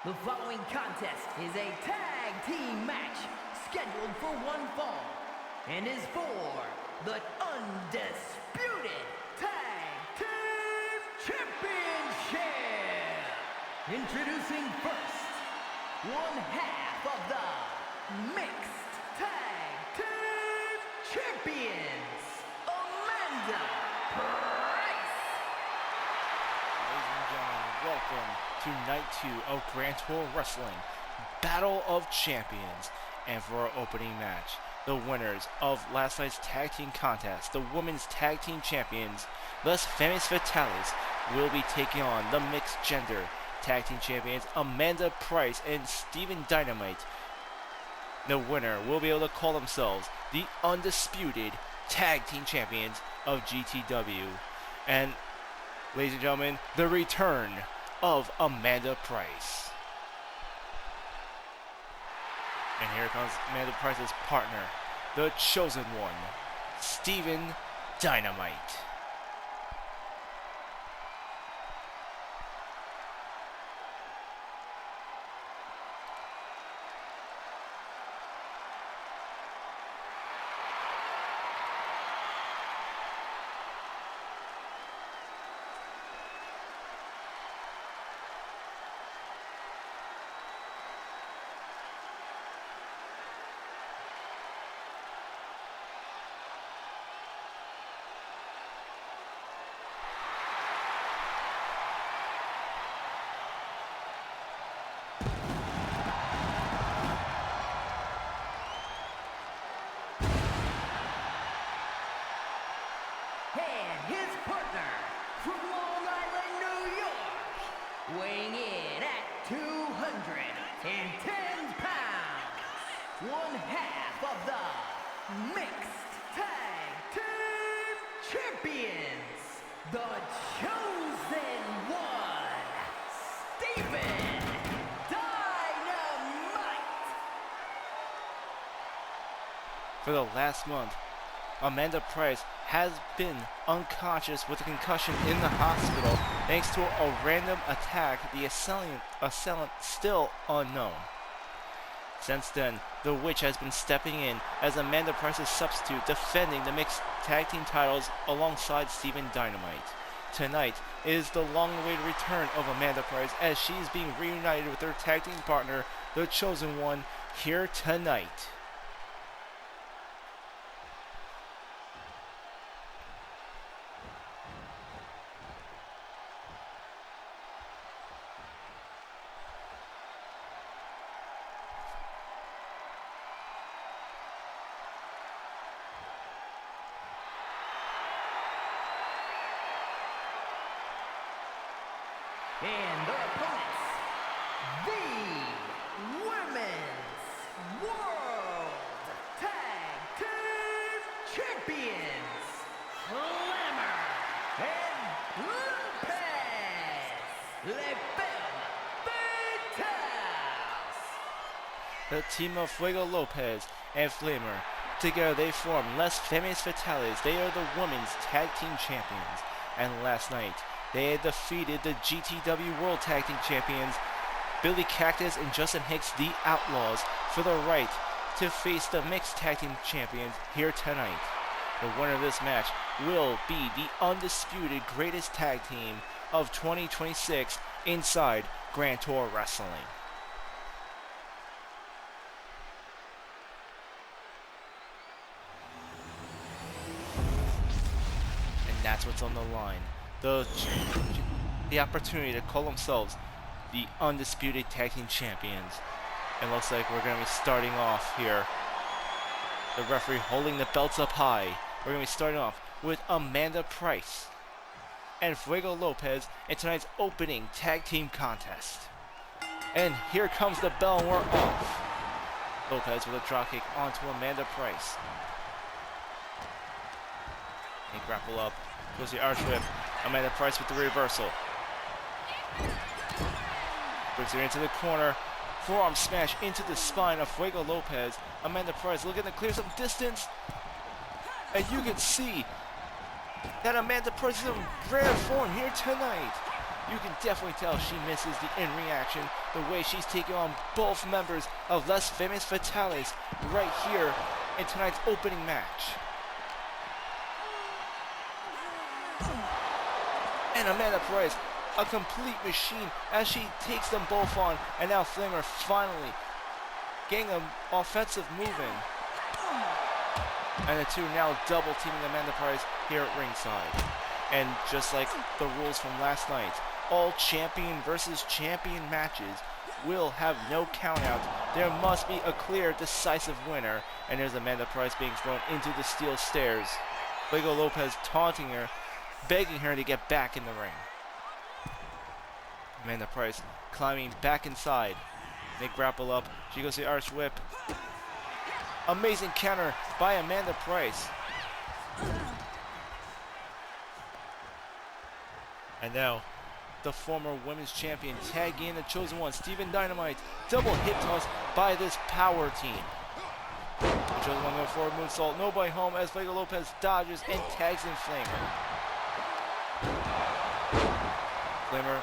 The following contest is a tag team match scheduled for one fall and is for the undisputed tag team championship. Introducing first, one half of the mixed tag team champions, Amanda Price. Ladies and gentlemen, welcome to Night 2 of Grand Tour Wrestling, Battle of Champions. And for our opening match, the winners of last night's tag team contest, the women's tag team champions, Les Famous Fatales, will be taking on the mixed gender tag team champions, Amanda Price and Steven Dynamite. The winner will be able to call themselves the undisputed tag team champions of GTW. And ladies and gentlemen, the return of Amanda Price. And here comes Amanda Price's partner, the chosen one, Steven Dynamite. His partner from Long Island, New York, weighing in at 210 pounds, one half of the mixed tag team champions, the chosen one, Steven Dynamite. For the last month, Amanda Price has been unconscious with a concussion in the hospital thanks to a random attack, the assailant still unknown. Since then, the Witch has been stepping in as Amanda Price's substitute, defending the mixed tag team titles alongside Steven Dynamite. Tonight is the long-awaited return of Amanda Price as she is being reunited with her tag team partner, the Chosen One, here tonight. And their opponents, the Women's World Tag Team Champions, Glamour and Lopez, Les Femmes Fatales. The team of Fuego Lopez and Flamer, together they form Les Famous Fatales. They are the women's tag team champions. And last night, they had defeated the GTW World Tag Team Champions, Billy Cactus and Justin Hicks, the Outlaws, for the right to face the Mixed Tag Team Champions here tonight. The winner of this match will be the undisputed greatest tag team of 2026 inside Grand Tour Wrestling. And that's what's on the line. The opportunity to call themselves the undisputed tag team champions. It looks like we're going to be starting off here. The referee holding the belts up high. We're going to be starting off with Amanda Price and Fuego Lopez in tonight's opening tag team contest. And here comes the bell and we're off. Lopez with a dropkick onto Amanda Price. They grapple up. Goes the arch whip. Amanda Price with the reversal. Brings her into the corner. Forearm smash into the spine of Fuego Lopez. Amanda Price looking to clear some distance. And you can see that Amanda Price is in rare form here tonight. You can definitely tell she misses the in reaction, the way she's taking on both members of Les Famous Fatales right here in tonight's opening match. And Amanda Price, a complete machine as she takes them both on, and now Flamer finally getting an offensive move in. And the two now double teaming Amanda Price here at ringside. And just like the rules from last night, all champion versus champion matches will have no count out. There must be a clear, decisive winner. And there's Amanda Price being thrown into the steel stairs. Fuego Lopez taunting her, begging her to get back in the ring. Amanda Price climbing back inside. They grapple up. She goes to the Irish Whip. Amazing counter by Amanda Price. And now, the former women's champion tagging in the chosen one, Steven Dynamite. Double hip toss by this power team. The chosen one going forward moonsault. Nobody home as Fuego Lopez dodges and tags in Flamer. Flamer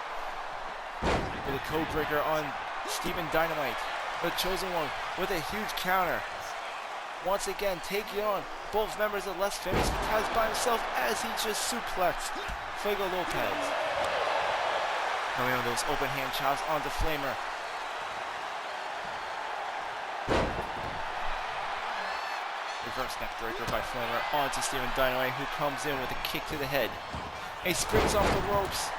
with a code breaker on Steven Dynamite. The chosen one with a huge counter. Once again taking on both members of Les Famous Fatales by himself as he just suplexed Fuego Lopez. Coming with those open hand chops onto Flamer. Reverse neck breaker by Flamer onto Steven Dynamite, who comes in with a kick to the head. He springs off the ropes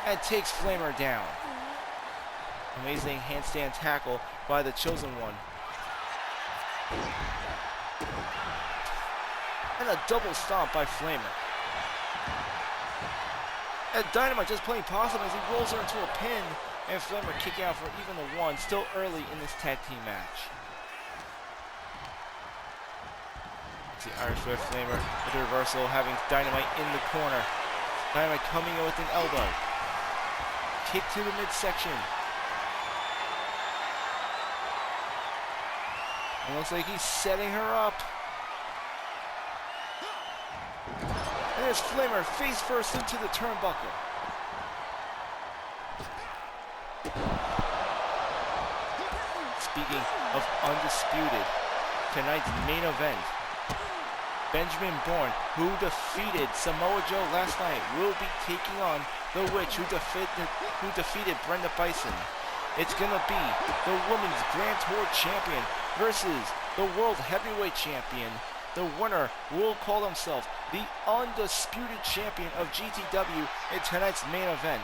and takes Flamer down. Amazing handstand tackle by the chosen one. And a double stomp by Flamer. And Dynamite just playing possum as he rolls her into a pin, and Flamer kicking out for even the one, still early in this tag team match. It's the Irish Whip. Flamer with the reversal, having Dynamite in the corner. Dynamite coming in with an elbow. Kick to the midsection. It looks like he's setting her up. And there's Flamer face first into the turnbuckle. Speaking of undisputed, tonight's main event, Benjamin Bourne, who defeated Samoa Joe last night, will be taking on the Witch, who defeated Brenda Bison. It's gonna be the Women's Grand Tour Champion versus the World Heavyweight Champion. The winner will call himself the undisputed champion of GTW in tonight's main event.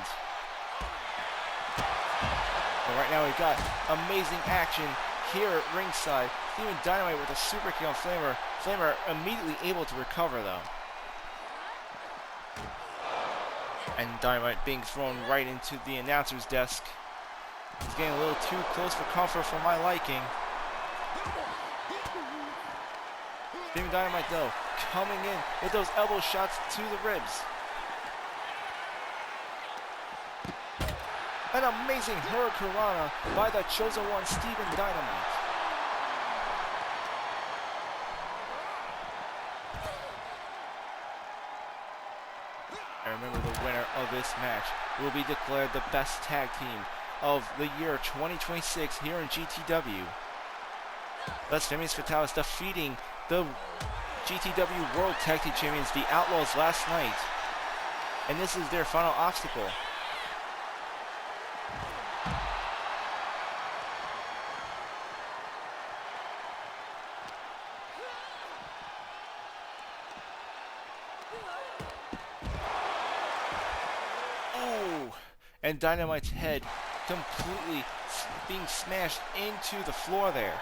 And right now we've got amazing action here at ringside. Steven Dynamite with a super kick on Flamer. Flamer immediately able to recover though. And Dynamite being thrown right into the announcer's desk. He's getting a little too close for comfort for my liking. Steven Dynamite though, coming in with those elbow shots to the ribs. An amazing Hurricanrana by the chosen one, Steven Dynamite. And remember, the winner of this match will be declared the best tag team of the year 2026 here in GTW. Les Famous Fatales defeating the GTW World Tag Team Champions, the Outlaws, last night. And this is their final obstacle. Oh! And Dynamite's head completely being smashed into the floor there.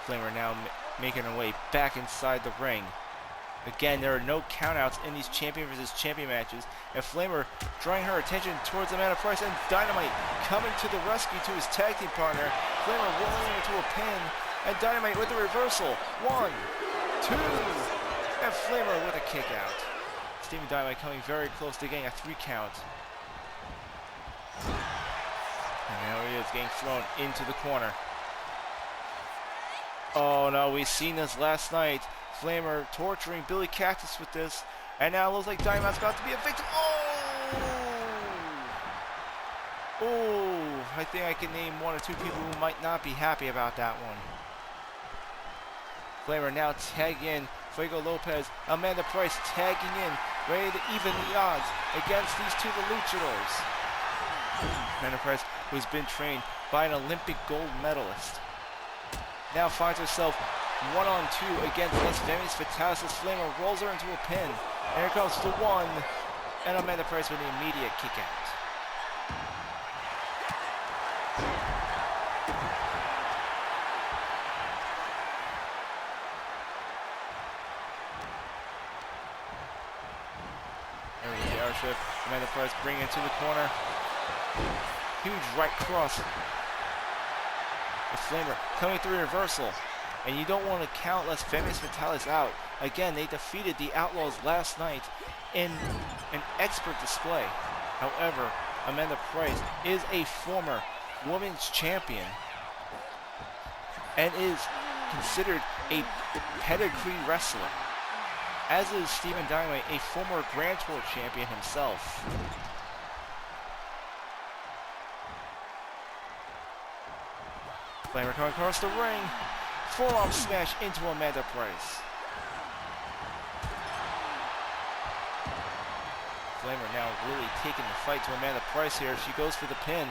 Flamer now making her way back inside the ring. Again, there are no countouts in these champion versus champion matches, and Flamer drawing her attention towards Amanda Price, and Dynamite coming to the rescue to his tag team partner. Flamer rolling into a pin, and Dynamite with the reversal. 1, 2, and Flamer with a kick out. Steven Dynamite coming very close to getting a 3 count. And now he is getting thrown into the corner. Oh no, we've seen this last night. Flamer torturing Billy Cactus with this. And now it looks like Dynamite's about to be a victim. Oh, I think I can name 1 or 2 people who might not be happy about that one. Flamer now tagging in. Fuego Lopez, Amanda Price tagging in, ready to even the odds against these 2 luchadors. Amanda Price, who's been trained by an Olympic gold medalist, now finds herself 1-on-2 against Las Vegas Fatalis as Flamer rolls her into a pin. And here comes the 1, and Amanda Price with an immediate kick out. There's the airship. Amanda Price bringing it to the corner. Huge right cross. The Flamer coming through reversal. And you don't want to count Las Vegas Fatalis out. Again, they defeated the Outlaws last night in an expert display. However, Amanda Price is a former women's champion and is considered a pedigree wrestler, as is Steven Dynamite, a former Grand Tour champion himself. Flamer coming across the ring. Forearm smash into Amanda Price. Flamer now really taking the fight to Amanda Price here. She goes for the pin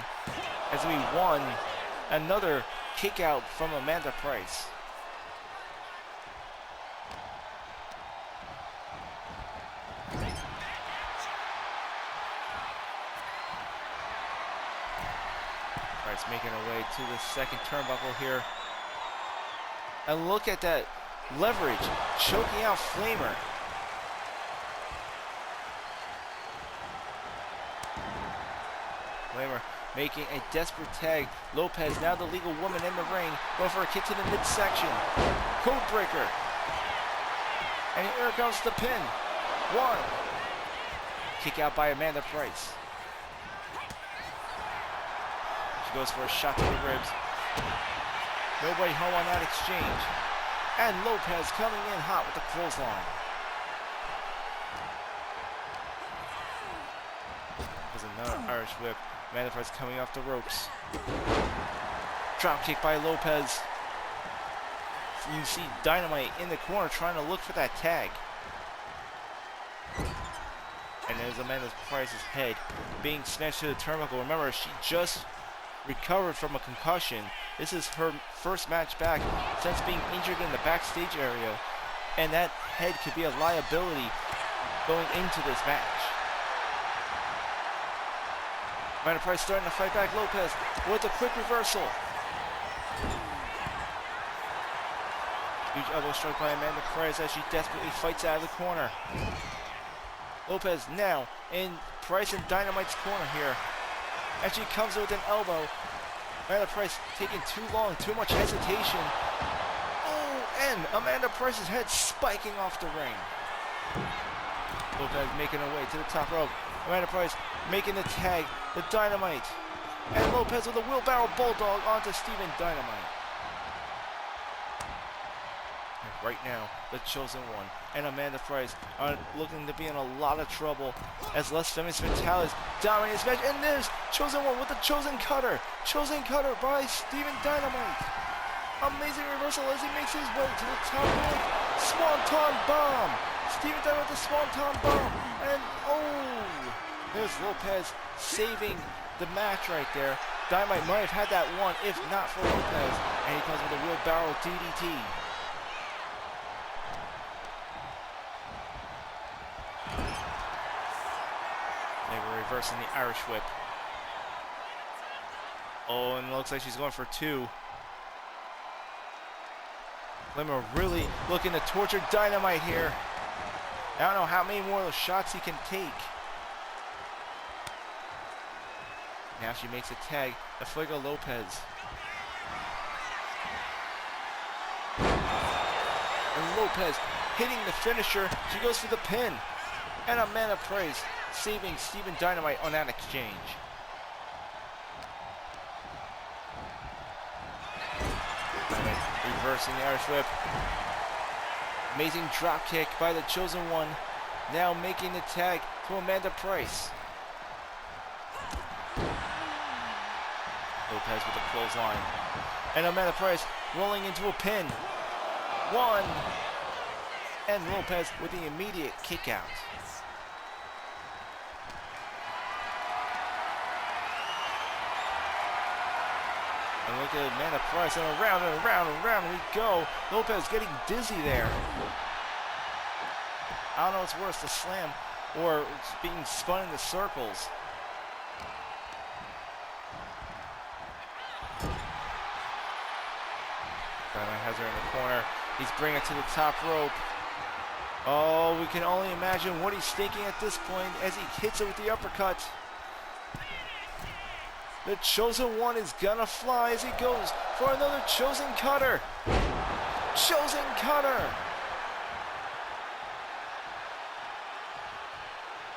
as we won another kick out from Amanda Price. Price making her way to the second turnbuckle here. And look at that leverage, choking out Flamer. Flamer making a desperate tag. Lopez, now the legal woman in the ring, going for a kick to the midsection. Code breaker. And here comes the pin. 1. Kick out by Amanda Price. She goes for a shot to the ribs. Nobody home on that exchange. And Lopez coming in hot with the clothesline. There's another Irish whip. Amanda Price coming off the ropes. Drop kick by Lopez. You see Dynamite in the corner trying to look for that tag. And there's Amanda Price's head being smashed to the turnbuckle. Remember, she just recovered from a concussion. This is her first match back since being injured in the backstage area, and that head could be a liability going into this match. Amanda Price starting to fight back. Lopez with a quick reversal. Huge elbow strike by Amanda Price as she desperately fights out of the corner. Lopez now in Price and Dynamite's corner here. As she comes in with an elbow. Amanda Price taking too long, too much hesitation. Oh, and Amanda Price's head spiking off the ring. Lopez making her way to the top rope. Amanda Price making the tag, the Dynamite. And Lopez with a wheelbarrow bulldog onto Steven Dynamite. And right now, the Chosen One and Amanda Price are looking to be in a lot of trouble as Les Famous Fatalis dominates match. And there's Chosen One with the Chosen Cutter. Chosen Cutter by Steven Dynamite. Amazing reversal as he makes his way to the top rope. Swanton Bomb. Steven Dynamite with the Swanton Bomb. And oh, there's Lopez saving the match right there. Dynamite might have had that one if not for Lopez. And he comes with a wheelbarrow DDT. They were reversing the Irish whip. Oh, and it looks like she's going for 2. Flamer really looking to torture Dynamite here. I don't know how many more of those shots he can take. Now she makes a tag to Fuego Lopez. And Lopez hitting the finisher. She goes for the pin. And Amanda Price saving Steven Dynamite on that exchange. Dynamite reversing the Irish whip. Amazing drop kick by the Chosen One. now making the tag to Amanda Price. Lopez with a clothesline. And Amanda Price rolling into a pin. 1. And Lopez with the immediate kick out. And look at Amanda Price, and around and around and around we go. Lopez getting dizzy there. I don't know what's worse, the slam or being spun into circles. Dynamite has her in the corner. He's bringing it to the top rope. Oh, we can only imagine what he's thinking at this point as he hits it with the uppercut. The Chosen One is gonna fly as he goes for another Chosen Cutter. Chosen Cutter.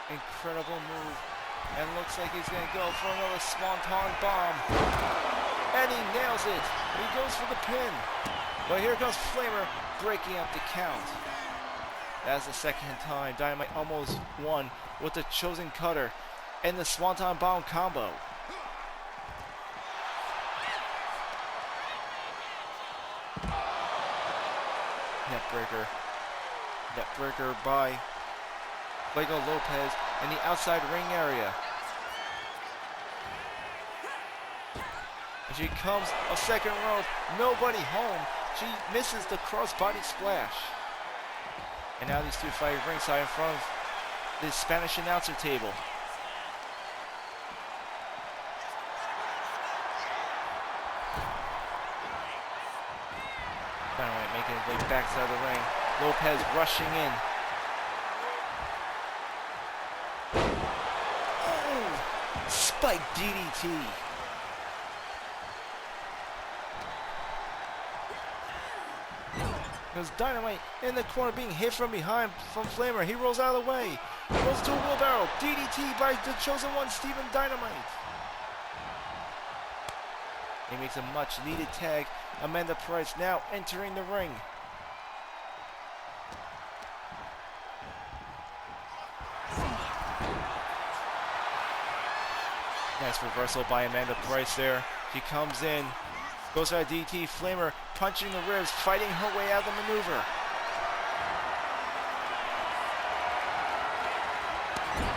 Incredible move. And looks like he's gonna go for another Swanton Bomb. And he nails it. He goes for the pin. But here comes Flamer breaking up the count. That's the second time Dynamite almost won with the Chosen Cutter and the Swanton Bomb combo. Neckbreaker. Neckbreaker by Lego Lopez in the outside ring area. And she comes a second rope. Nobody home. She misses the crossbody splash. And now these two fight ringside in front of the Spanish announcer table. Dynamite making his way backside the ring. Lopez rushing in. Oh! Spike DDT. There's Dynamite in the corner being hit from behind from Flamer. He rolls out of the way. Rolls to a wheelbarrow. DDT by the Chosen One, Stephen Dynamite. He makes a much needed tag. Amanda Price now entering the ring. Nice reversal by Amanda Price there. She comes in. Goes for a DT. Flamer punching the ribs, fighting her way out of the maneuver.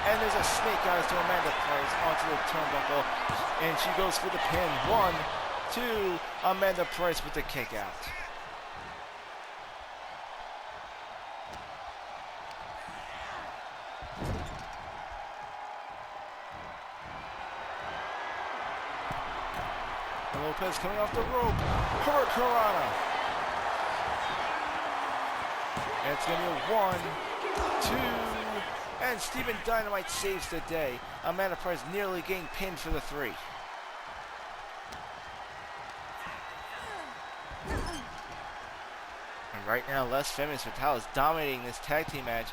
And there's a snake eyes to Amanda Price onto the turnbuckle. And she goes for the pin. 1, 2. Amanda Price with the kick out. Lopez coming off the rope. Hurricanrana. And it's going to be a 1, 2. And Stephen Dynamite saves the day. Amanda Price nearly getting pinned for the 3. And right now, Les Famous Fatale is dominating this tag team match.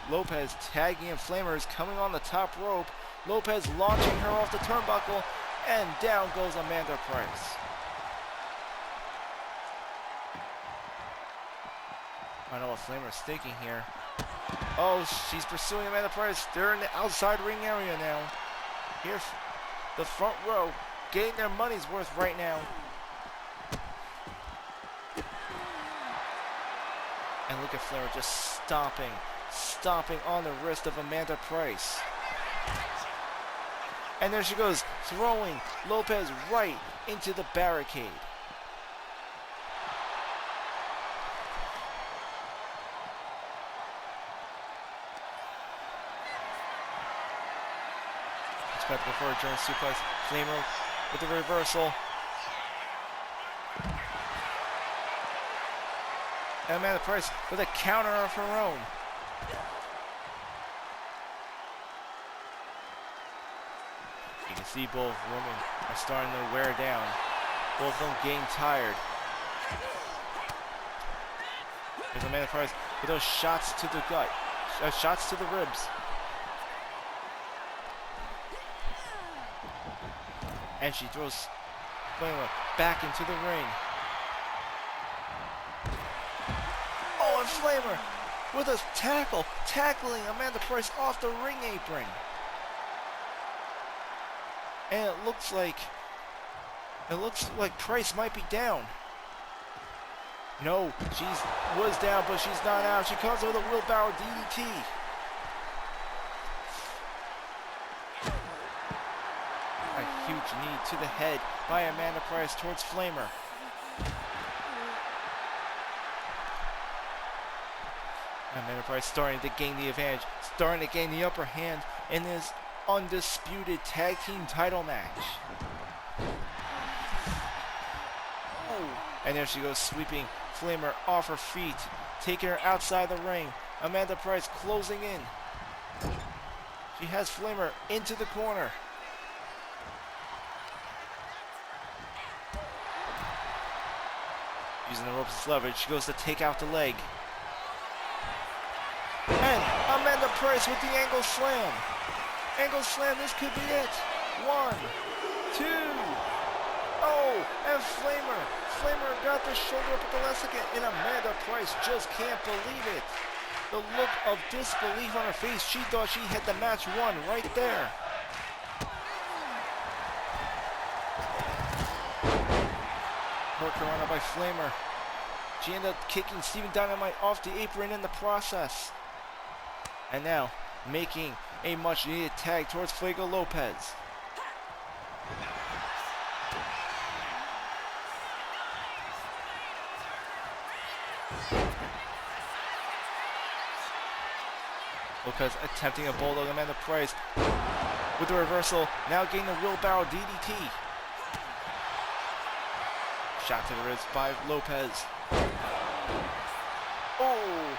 Lopez tagging and Flamer is coming on the top rope. Lopez launching her off the turnbuckle. And down goes Amanda Price. I don't know what Flamer's thinking here. Oh, she's pursuing Amanda Price. They're in the outside ring area now. Here's the front row getting their money's worth right now. And look at Flamer just stomping on the wrist of Amanda Price. And there she goes, throwing Lopez right into the barricade. Expect before a German suplex. Flamer with the reversal. And Amanda Price with a counter of her own. You can see both women are starting to wear down. Both of them getting tired. There's Amanda Price with those shots to the gut. Shots to the ribs. And she throws Flamer back into the ring. Oh, and Flamer with a tackle, tackling Amanda Price off the ring apron. And it looks like Price might be down. No, she was down, but she's not out. She comes with a wheelbarrow DDT. A huge knee to the head by Amanda Price towards Flamer. Amanda Price starting to gain the advantage, starting to gain the upper hand in this undisputed tag team title match. Oh. And there she goes, sweeping Flamer off her feet, taking her outside the ring. Amanda Price closing in. She has Flamer into the corner. Using the ropes as leverage, she goes to take out the leg. And Amanda Price with the angle slam. Angle slam, this could be it. 1, 2. Oh, and Flamer got the shoulder up at the last second, and Amanda Price just can't believe it. The look of disbelief on her face. She thought she had the match won right there. Hurricanrana by Flamer. She ended up kicking Steven Dynamite off the apron in the process. And now, making a much needed tag towards Fuego Lopez. Lopez attempting a bulldog Amanda Price with the reversal, now getting the wheelbarrow DDT. Shot to the wrist by Lopez. Oh!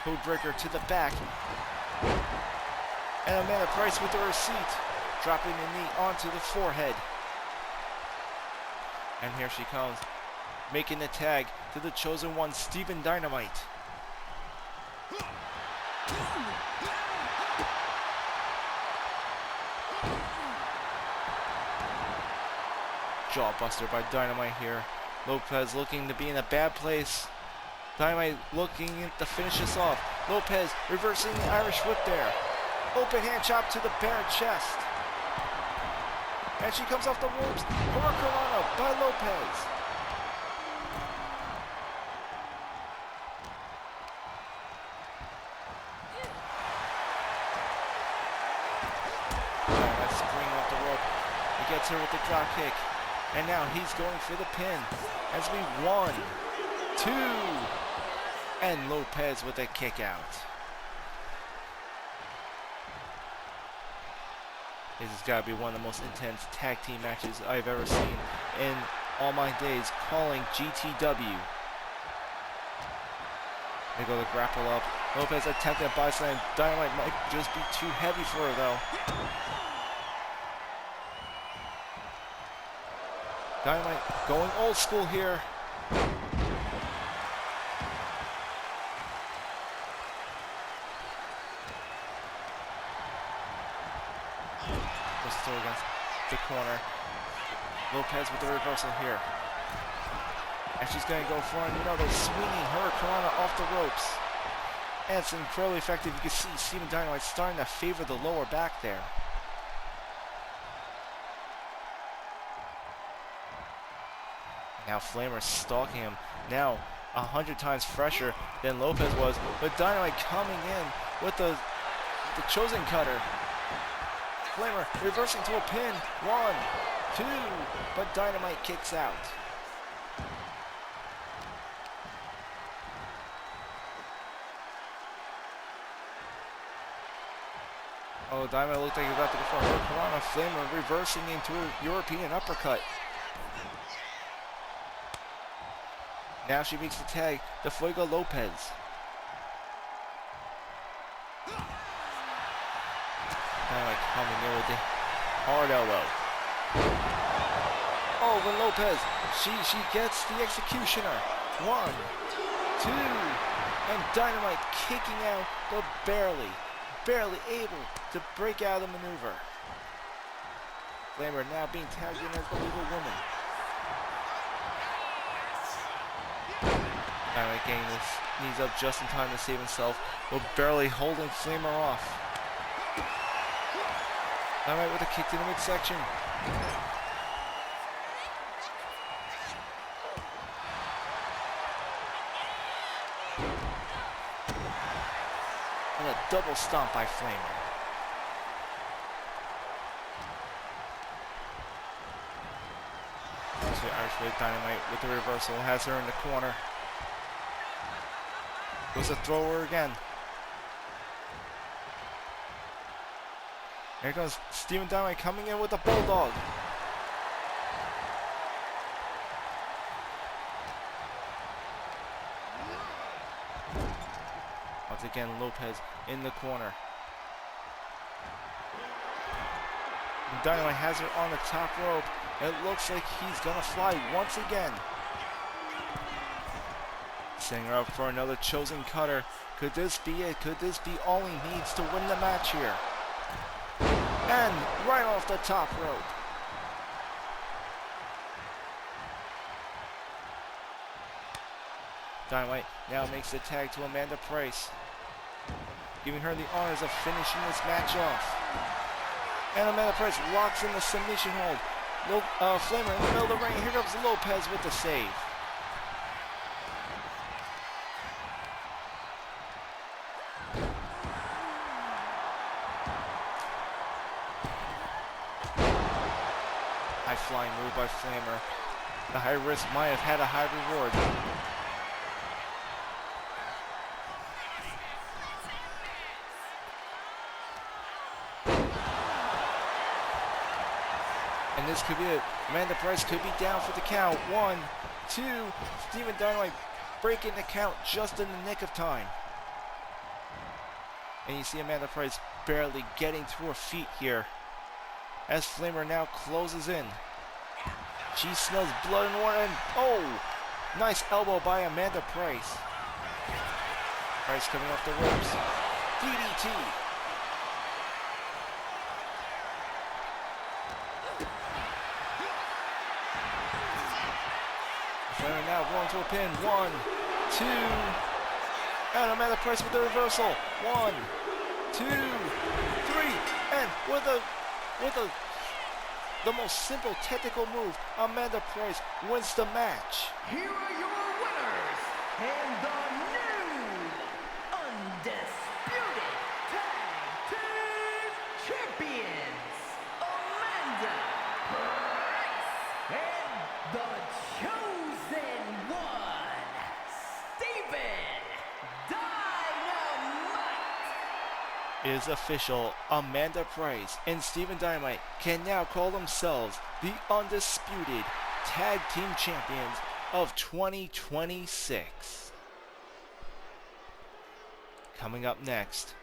Codebreaker to the back. And Amanda Price with the receipt, dropping the knee onto the forehead. And here she comes, making the tag to the chosen one, Steven Dynamite. Jawbuster by Dynamite here. Lopez looking to be in a bad place. Dynamite looking to finish this off. Lopez reversing the Irish whip there. Open hand chop to the bare chest. And she comes off the ropes. Hurricanrana by Lopez. Dynamite springing off the rope. He gets her with the drop kick. And now he's going for the pin. As we 1, 2, and Lopez with a kick out. This has got to be one of the most intense tag team matches I've ever seen in all my days calling GTW. They go to grapple up. Lopez attempting a body slam. Dynamite might just be too heavy for her though. Dynamite going old school here. Still against the corner. Lopez with the reversal here. And she's going to go for another swinging Hurricanrana off the ropes. And it's incredibly effective. You can see Steven Dynamite starting to favor the lower back there. Now Flamer stalking him. Now 100 times fresher than Lopez was. But Dynamite coming in with the chosen cutter. Flamer reversing to a pin. 1, 2, but Dynamite kicks out. Oh, Dynamite looked like he was about to go for a Hurricanrana. Flamer reversing into a European uppercut. Now she makes the tag to Fuego Lopez. Dynamite coming in with the hard elbow. Oh, but Lopez, she gets the executioner. 1, 2, and Dynamite kicking out, but barely able to break out of the maneuver. Flamer now being tagged in as the legal woman. Dynamite getting his knees up just in time to save himself, but barely holding Flamer off. Dynamite with a kick to the midsection. And a double stomp by Flamer. Irish Dynamite with the reversal, has her in the corner. Goes to throw her again. Here goes Steven Dynamite coming in with a bulldog. Once again, Lopez in the corner. And Dynamite has her on the top rope. It looks like he's gonna fly once again. Setting her up for another chosen cutter. Could this be it? Could this be all he needs to win the match here? And right off the top rope. Dynamite now makes the tag to Amanda Price, giving her the honors of finishing this match off. And Amanda Price locks in the submission hold. Flamer in the middle of the ring. Here comes Lopez with the save. High flying move by Flamer. The high risk might have had a high reward. And this could be it. Amanda Price could be down for the count. 1, 2. Steven Dynamite breaking the count just in the nick of time. And you see Amanda Price barely getting to her feet here, as Flamer now closes in. She smells blood and water, and oh! Nice elbow by Amanda Price. Price coming off the ropes. DDT. Flamer now going to a pin. 1, 2, and Amanda Price with the reversal. 1, 2, 3, and with the most simple technical move, Amanda Price wins the match. Here are your winners and the new undisputed tag team champions, Amanda Price and the chosen one, Steven Dynamite. It is official. Amanda Price and Steven Dynamite can now call themselves the undisputed tag team champions of 2026. Coming up next,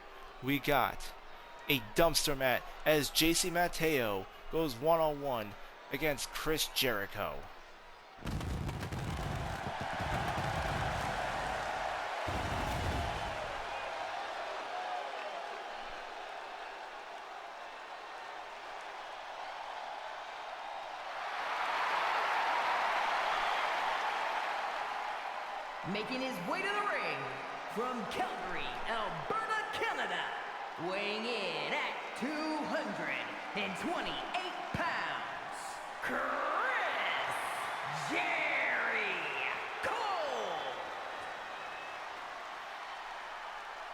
we got a dumpster match as JC Mateo goes one-on-one against Chris Jericho. Making his way to the ring from Calgary, Alberta, Canada, weighing in at 228 pounds, Chris Jericho.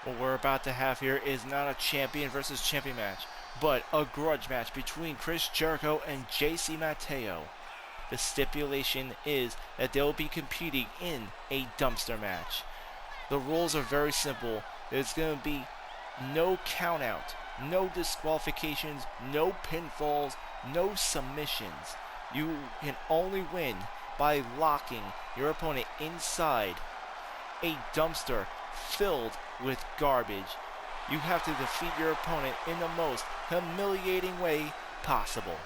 What we're about to have here is not a champion versus champion match, but a grudge match between Chris Jericho and JC Mateo. The stipulation is that they will be competing in a dumpster match. The rules are very simple. There's going to be no count out, no disqualifications, no pinfalls, no submissions. You can only win by locking your opponent inside a dumpster filled with garbage. You have to defeat your opponent in the most humiliating way possible.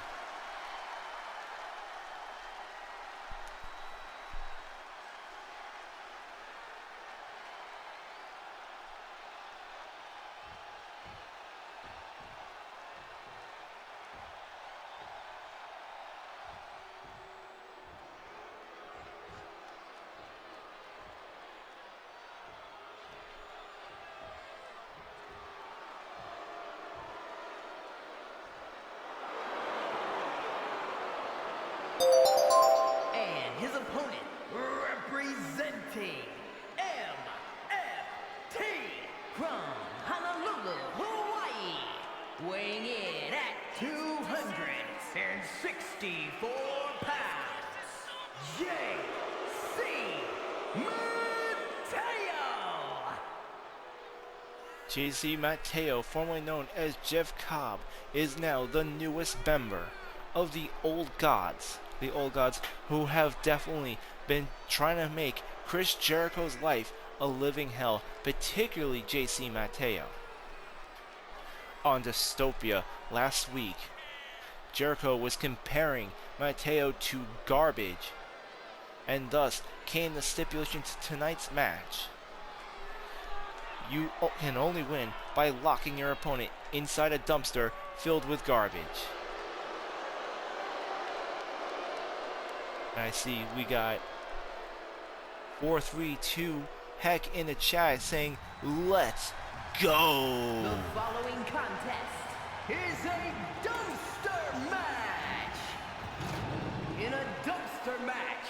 weighing in at 264 pounds, J.C. Mateo! J.C. Mateo, formerly known as Jeff Cobb, is now the newest member of the Old Gods. The Old Gods who have definitely been trying to make Chris Jericho's life a living hell, particularly J.C. Mateo. On Dystopia last week, Jericho was comparing Mateo to garbage, and thus came the stipulation to tonight's match. You can only win by locking your opponent inside a dumpster filled with garbage. I see we got 432 Heck in the chat saying, "Let's go!" The following contest is a dumpster match. In a dumpster match,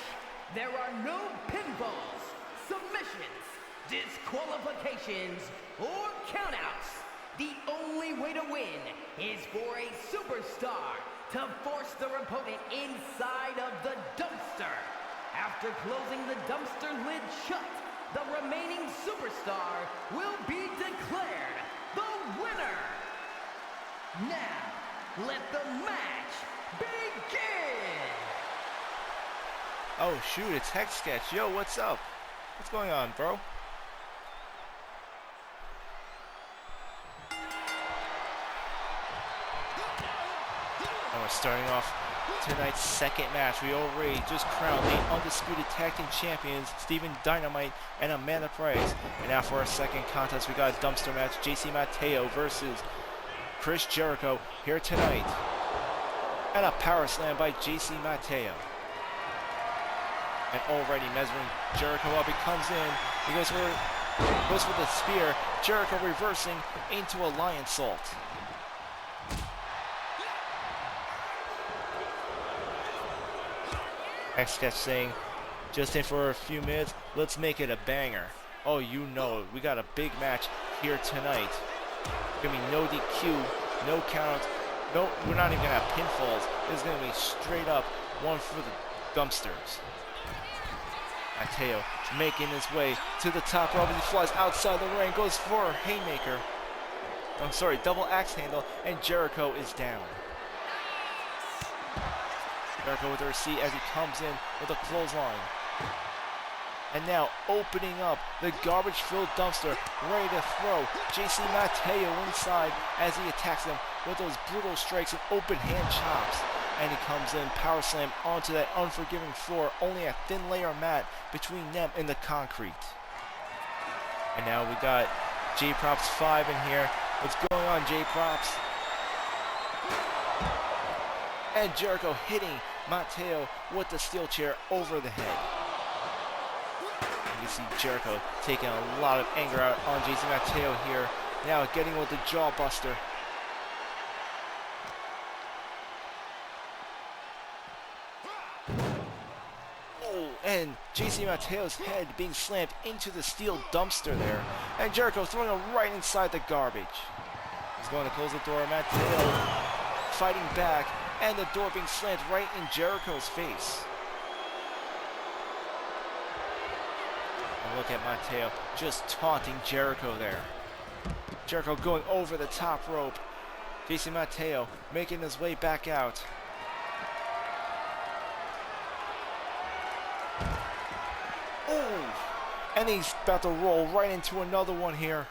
there are no pinfalls, submissions, disqualifications, or countouts. The only way to win is for a superstar to force their opponent inside of the dumpster. After closing the dumpster lid shut, the remaining superstar will be declared the winner. Now, let the match begin. Oh shoot, it's Hex Sketch. Yo, what's up? What's going on, bro? And we're starting off tonight's second match. We already just crowned the undisputed tag team champions, Steven Dynamite and Amanda Price. And now for our second contest, we got a dumpster match, J.C. Mateo versus Chris Jericho here tonight. And a power slam by J.C. Mateo. And already measuring Jericho up, he comes in, he goes for the spear, Jericho reversing into a lion salt. X-Sketch saying, just in for a few minutes, let's make it a banger. Oh, you know it. We got a big match here tonight. Gonna be no DQ, no count, no, we're not even gonna have pinfalls. It's gonna be straight up one for the dumpsters. Mateo making his way to the top rope as he flies outside the ring, goes for a haymaker. I'm sorry, double axe handle, and Jericho is down. Jericho with a receipt as he comes in with a clothesline. And now opening up the garbage-filled dumpster, ready to throw J.C. Mateo inside as he attacks him with those brutal strikes and open hand chops. And he comes in, power slam onto that unforgiving floor, only a thin layer of mat between them and the concrete. And now we got J-Props 5 in here. What's going on, J-Props? And Jericho hitting Mateo with the steel chair over the head. You can see Jericho taking a lot of anger out on J.C. Mateo here. Now getting with the jawbuster. Oh, and J.C. Mateo's head being slammed into the steel dumpster there. And Jericho throwing him right inside the garbage. He's going to close the door. Mateo fighting back. And the door being slammed right in Jericho's face. And look at Mateo just taunting Jericho there. Jericho going over the top rope. J.C. Mateo making his way back out. Oh! And he's about to roll right into another one here.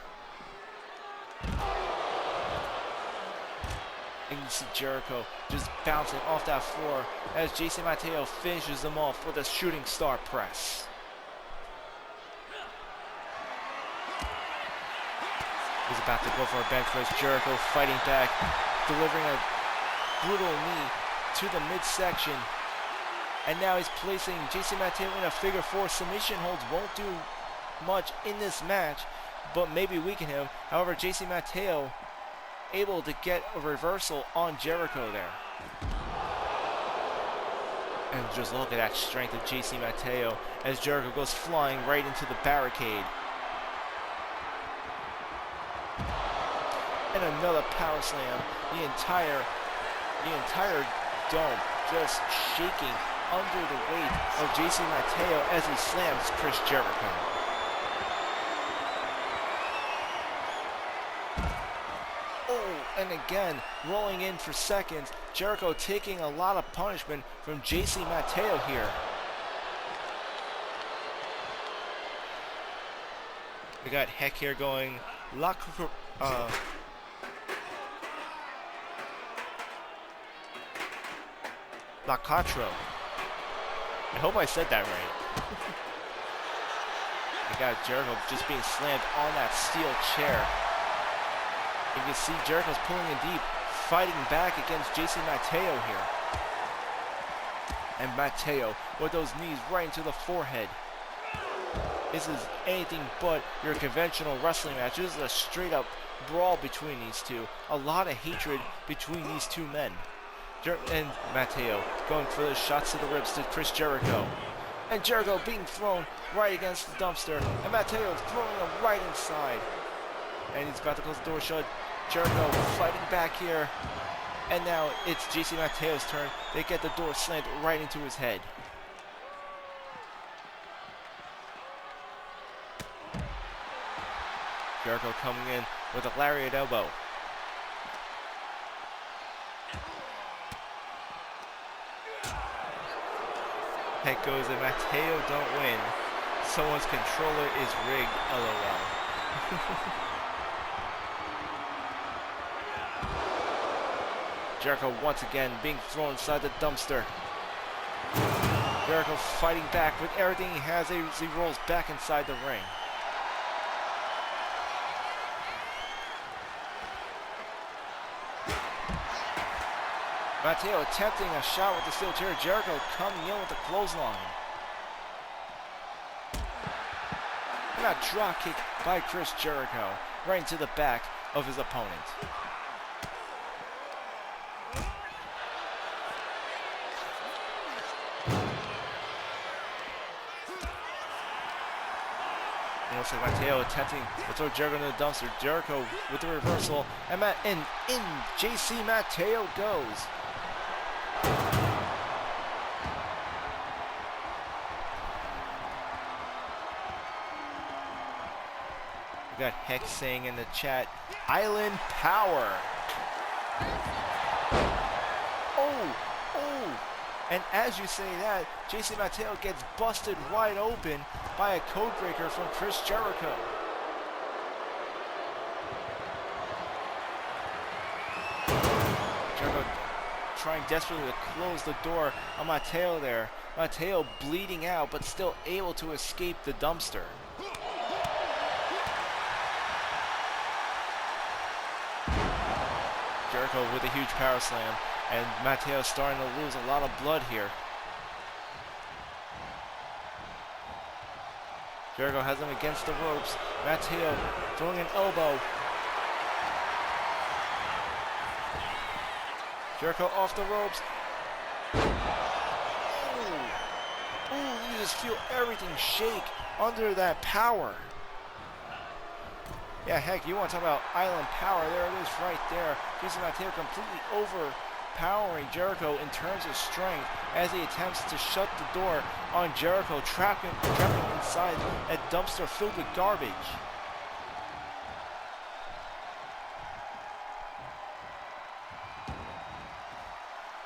And you see Jericho just bouncing off that floor as J.C. Mateo finishes them off with a shooting star press. He's about to go for a bench press. Jericho fighting back, delivering a brutal knee to the midsection. And now he's placing J.C. Mateo in a figure four. Submission holds won't do much in this match, but maybe weaken him. However, J.C. Mateo able to get a reversal on Jericho there. And just look at that strength of J.C. Mateo as Jericho goes flying right into the barricade. And another power slam. The entire dome just shaking under the weight of JC Mateo as he slams Chris Jericho. Oh, and again, rolling in for seconds. Jericho taking a lot of punishment from JC Mateo here. We got Heck here going La Quattro. I hope I said that right. We got Jericho just being slammed on that steel chair. You can see Jericho's pulling in deep, fighting back against JC Mateo here. And Mateo with those knees right into the forehead. This is anything but your conventional wrestling match. This is a straight up brawl between these two. A lot of hatred between these two men. And Mateo going for the shots to the ribs to Chris Jericho. And Jericho being thrown right against the dumpster. And Mateo throwing him right inside. And he's about to close the door shut. Jericho fighting back here. And now it's JC Mateo's turn. They get the door slammed right into his head. Jericho coming in with a lariat elbow. Heck goes and Mateo don't win. Someone's controller is rigged, LOL. Jericho once again being thrown inside the dumpster. Jericho fighting back with everything he has as he rolls back inside the ring. Mateo attempting a shot with the steel chair. Jericho coming in with the clothesline. And a drop kick by Chris Jericho right into the back of his opponent. And looks like Mateo attempting to throw Jericho into the dumpster. Jericho with the reversal, and in JC Mateo goes. We got Hex saying in the chat, Island Power. Oh. And as you say that, JC Mateo gets busted wide open by a code breaker from Chris Jericho. Jericho trying desperately to close the door on Mateo there. Mateo bleeding out, but still able to escape the dumpster. Jericho with a huge power slam, and Mateo starting to lose a lot of blood here. Jericho has him against the ropes. Mateo throwing an elbow. Jericho off the ropes. Ooh, you just feel everything shake under that power. Yeah, heck, you want to talk about Island Power. There it is right there. JC Mateo completely overpowering Jericho in terms of strength as he attempts to shut the door on Jericho, trapping inside a dumpster filled with garbage.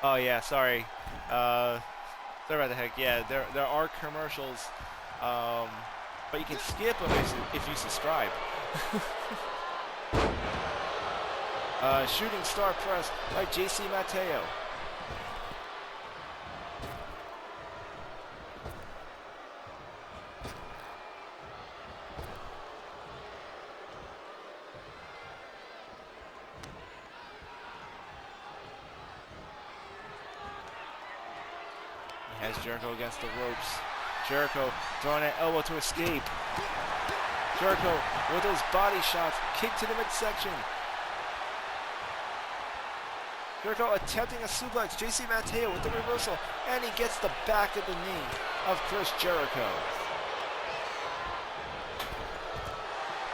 Oh yeah, sorry. Sorry about the heck. Yeah, there are commercials, but you can skip them if you subscribe. Shooting star press by JC Mateo. He has Jericho against the ropes. Jericho throwing an elbow to escape. Jericho with those body shots, kick to the midsection. Jericho attempting a suplex. JC Mateo with the reversal, and he gets the back of the knee of Chris Jericho.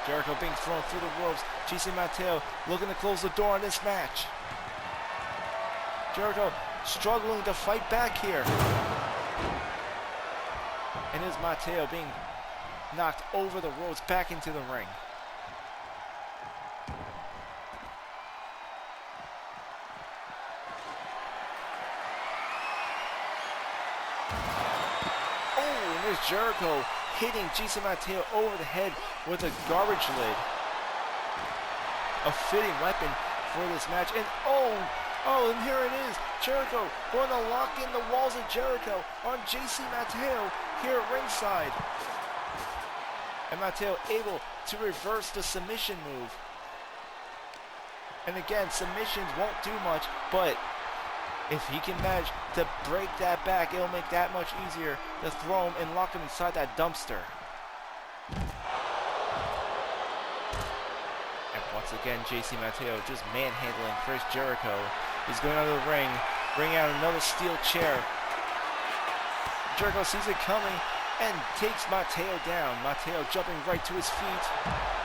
Jericho being thrown through the ropes. GC Mateo looking to close the door on this match. Jericho struggling to fight back here. And here's Mateo being knocked over the ropes back into the ring. Oh, and there's Jericho hitting GC Mateo over the head with a garbage lid. A fitting weapon for this match. And oh, and here it is. Jericho going to lock in the walls of Jericho on GC Mateo here at ringside. And Mateo able to reverse the submission move. And again, submissions won't do much, but if he can manage to break that back, it'll make that much easier to throw him and lock him inside that dumpster. And once again, GC Mateo just manhandling Chris Jericho. He's going out of the ring, bringing out another steel chair. Jericho sees it coming and takes Mateo down. Mateo jumping right to his feet.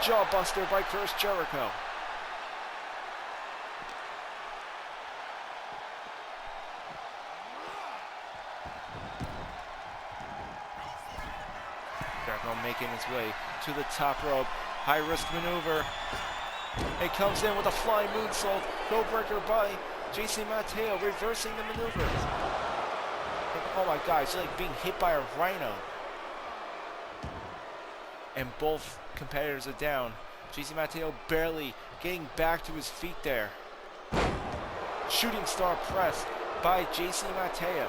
Jawbuster by Chris Jericho. Jericho making his way to the top rope. High risk maneuver. It comes in with a flying moonsault. Go breaker by GC Mateo, reversing the maneuver. And oh my God, it's like being hit by a rhino. And both competitors are down. GC Mateo barely getting back to his feet there. Shooting star press by GC Mateo.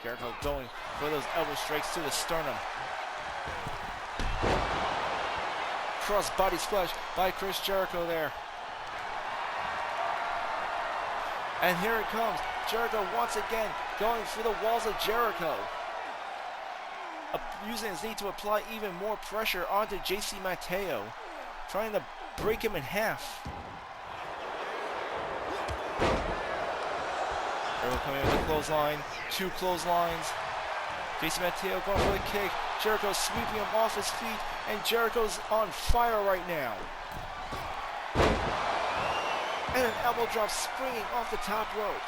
Jericho going for those elbow strikes to the sternum. Cross body splash by Chris Jericho there. And here it comes. Jericho once again going for the walls of Jericho. Using his knee to apply even more pressure onto GC Mateo. Trying to break him in half. Jericho coming in with a clothesline. 2 clotheslines. GC Mateo going for the kick. Jericho sweeping him off his feet. And Jericho's on fire right now. And an elbow drop springing off the top rope.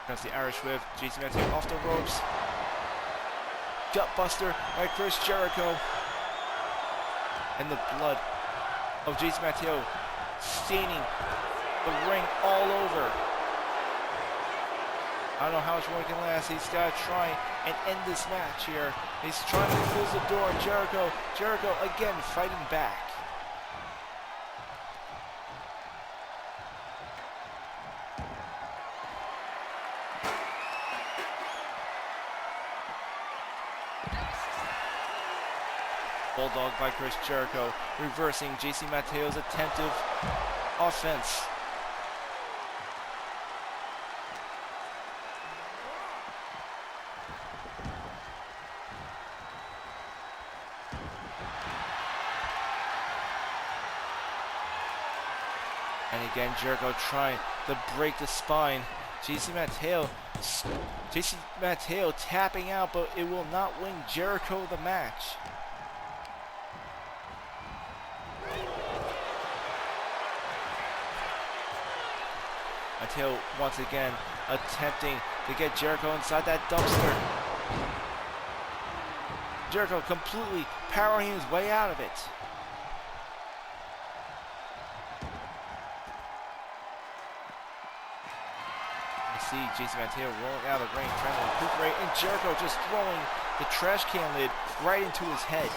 Comes the Irish whip. GC Mateo off the ropes. Gutbuster by Chris Jericho. And the blood of GC Mateo staining the ring all over. I don't know how much more he can last. He's got to try and end this match here. He's trying to close the door on Jericho. Jericho again fighting back. Bulldog by Chris Jericho, reversing GC Mateo's attempted offense. And again, Jericho trying to break the spine. GC Mateo tapping out, but it will not win Jericho the match. Mateo once again attempting to get Jericho inside that dumpster. Jericho completely powering his way out of it. You see GC Mateo rolling out of the ring, trying to recuperate, and Jericho just throwing the trash can lid right into his head.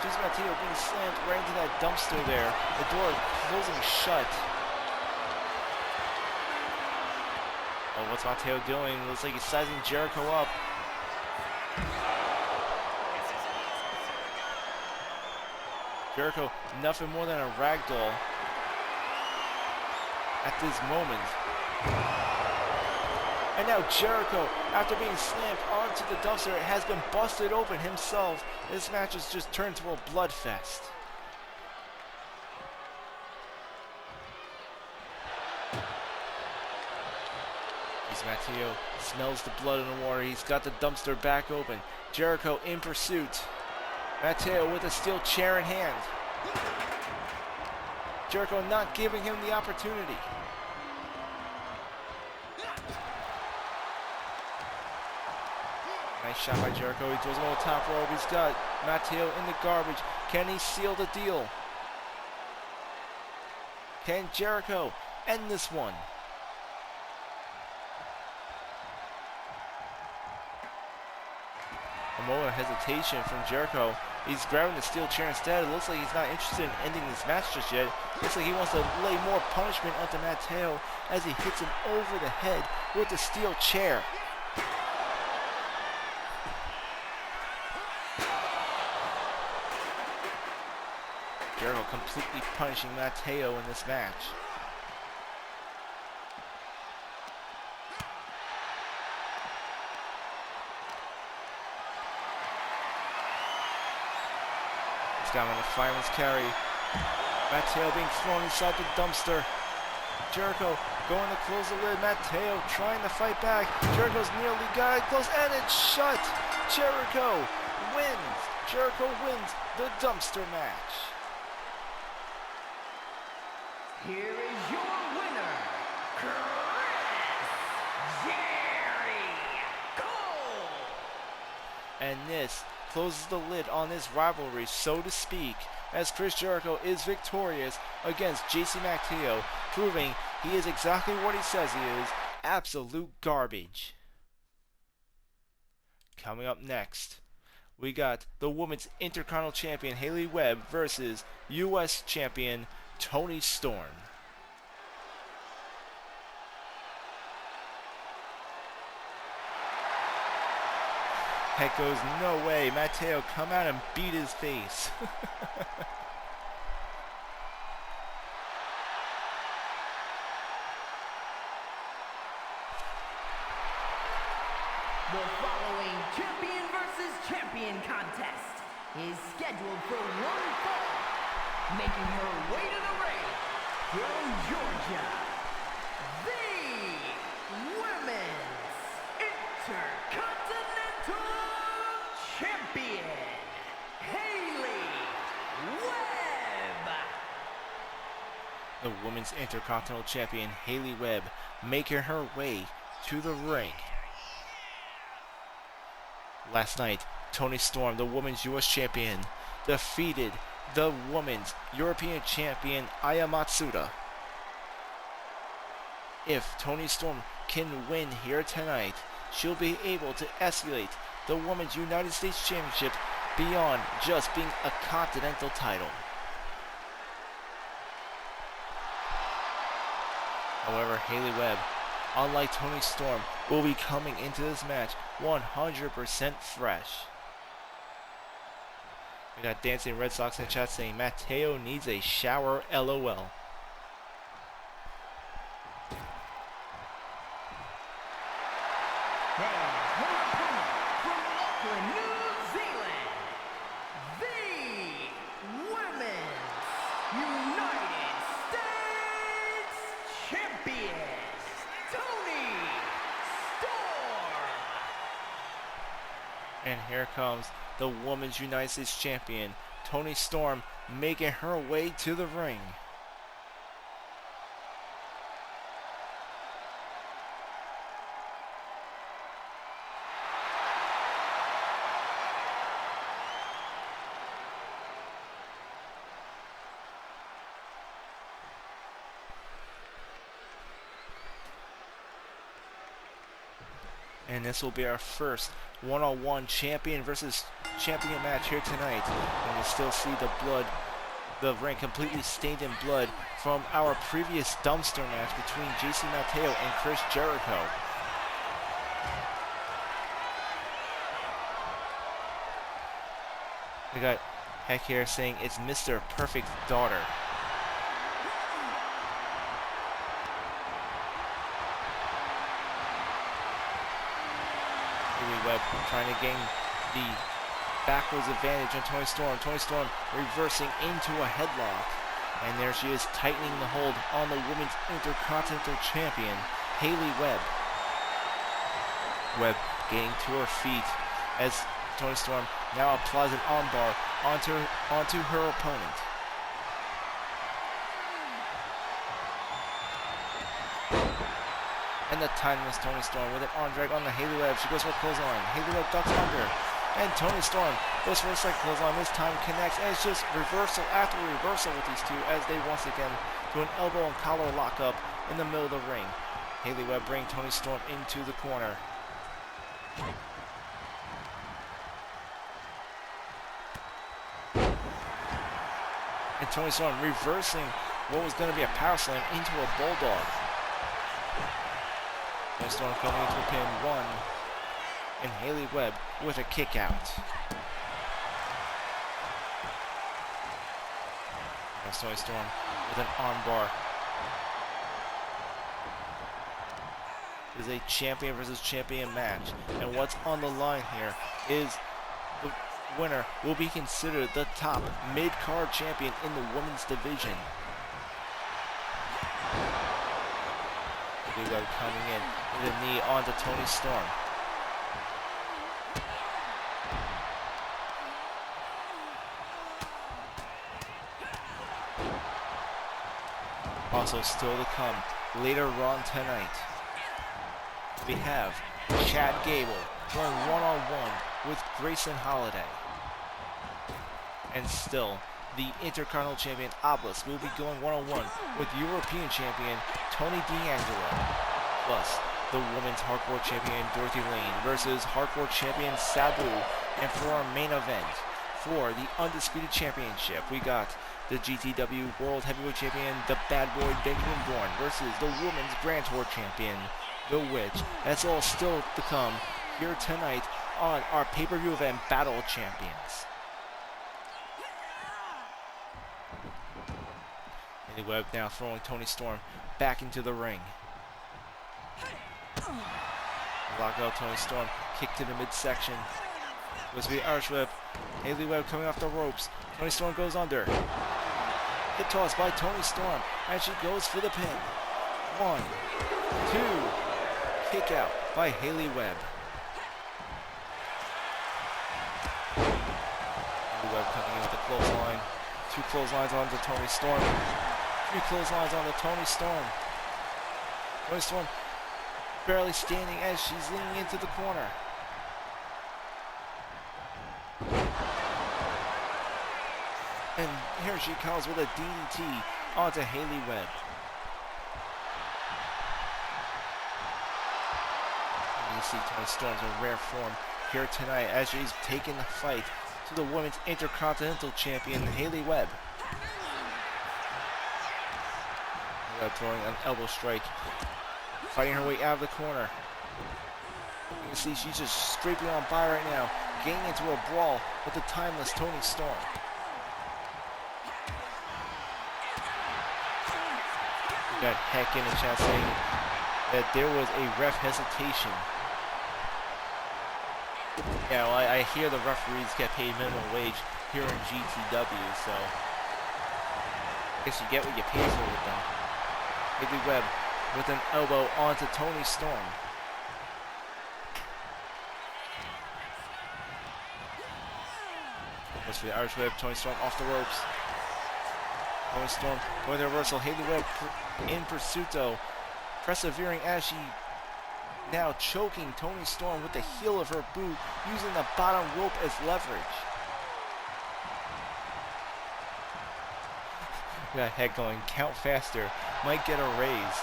GC Mateo being slammed right into that dumpster there. The door closing shut. Oh, what's Mateo doing? Looks like he's sizing Jericho up. Jericho, nothing more than a ragdoll at this moment. And now Jericho, after being slammed onto the dumpster, has been busted open himself. This match has just turned to a bloodfest. Matteo smells the blood in the water. He's got the dumpster back open. Jericho in pursuit. Matteo with a steel chair in hand. Jericho not giving him the opportunity. Nice shot by Jericho. He throws him on the top rope. He's got Matteo in the garbage. Can he seal the deal? Can Jericho end this one? A moment of hesitation from Jericho. He's grabbing the steel chair instead. It looks like he's not interested in ending this match just yet. Looks like he wants to lay more punishment onto Matteo as he hits him over the head with the steel chair. Jericho completely punishing Matteo in this match. Down on the fireman's carry. Matteo being thrown inside the dumpster. Jericho going to close the lid. Matteo trying to fight back. Jericho's nearly got it close, and it's shut. Jericho wins. Jericho wins the dumpster match. Here is your winner, Jericho. And this closes the lid on this rivalry, so to speak, as Chris Jericho is victorious against JC Matteo, proving he is exactly what he says he is, absolute garbage. Coming up next, we got the Women's Intercontinental Champion Haley Webb versus US Champion Toni Storm. Heck goes, no way. Matteo, come out and beat his face. The following champion versus champion contest is scheduled for one fall, making her way to the ring from Georgia, the Women's Intercontinental Champion, Haley Webb. The Women's Intercontinental Champion Haley Webb making her way to the ring. Last night, Toni Storm, the Women's US Champion, defeated the Women's European Champion Aya Matsuda. If Toni Storm can win here tonight, she'll be able to escalate the Women's United States Championship beyond just being a continental title. However, Haley Webb, unlike Toni Storm, will be coming into this match 100% fresh. We got Dancing Red Sox in chat saying Matteo needs a shower, LOL. And her opponent from Auckland, New Zealand, the Women's United States Champion, Toni Storm. And here comes the Women's United States Champion, Toni Storm, making her way to the ring. And this will be our first one-on-one champion versus champion match here tonight. And we still see the blood, the ring completely stained in blood from our previous dumpster match between JC Matteo and Chris Jericho. We got Heck here saying it's Mr. Perfect Daughter. Webb trying to gain the backwards advantage on Toni Storm. Toni Storm reversing into a headlock. And there she is, tightening the hold on the Women's Intercontinental Champion, Hayley Webb. Webb getting to her feet as Toni Storm now applies an armbar onto her opponent. And the timeless Toni Storm with an arm drag on the Hayley Webb. She goes for a clothesline. Hayley Webb ducks under. And Toni Storm goes for a second clothesline. This time connects. And it's just reversal after reversal with these two as they once again do an elbow and collar lockup in the middle of the ring. Hayley Webb bringing Toni Storm into the corner. And Toni Storm reversing what was going to be a power slam into a bulldog. Toni Storm coming into a pin, 1. And Hayley Webb with a kick out. There's Toni Storm with an armbar. This is a champion versus champion match. And what's on the line here is the winner will be considered the top mid-card champion in the women's division. Hayley Webb coming in with a knee onto Toni Storm. Also still to come later on tonight, we have Chad Gable going one-on-one with Grayson Holiday. And still, the Intercontinental Champion Obelisk will be going one-on-one with European Champion Tony D'Angelo. Plus, the Women's Hardcore Champion Dorothy Lane versus Hardcore Champion Sabu. And for our main event, for the Undisputed Championship, we got the GTW World Heavyweight Champion, the Bad Boy Benjamin Bourne, versus the Women's Grand Tour Champion, The Witch. That's all still to come here tonight on our pay-per-view event, Battle of Champions. Hayley Webb now throwing Toni Storm back into the ring. Lock out Toni Storm, kick to the midsection. Goes to the Irish Whip. Hayley Webb coming off the ropes. Toni Storm goes under. Hit toss by Toni Storm, and she goes for the pin. 1, 2, kick out by Hayley Webb. Hayley Webb coming in with a clothesline. 2 clotheslines onto Toni Storm. 3 clotheslines onto Toni Storm. Toni Storm barely standing as she's leaning into the corner. And here she comes with a DDT onto Hayley Webb. And you see Toni Storm's in rare form here tonight as she's taking the fight to the Women's Intercontinental Champion, Hayley Webb. Webb throwing an elbow strike, fighting her way out of the corner. You can see she's just scraping on by right now, getting into a brawl with the timeless Toni Storm. Got Heck in the chat saying that there was a ref hesitation. Yeah, well, I hear the referees get paid minimum wage here in GTW, so I guess you get what you pay for with them. Hayley Webb with an elbow onto Toni Storm. Goes for the Irish Whip. Toni Storm off the ropes. Toni Storm going to reversal. Hayley Webb in pursuito, persevering as she now choking Toni Storm with the heel of her boot, using the bottom rope as leverage. We got Heck going, count faster, might get a raise.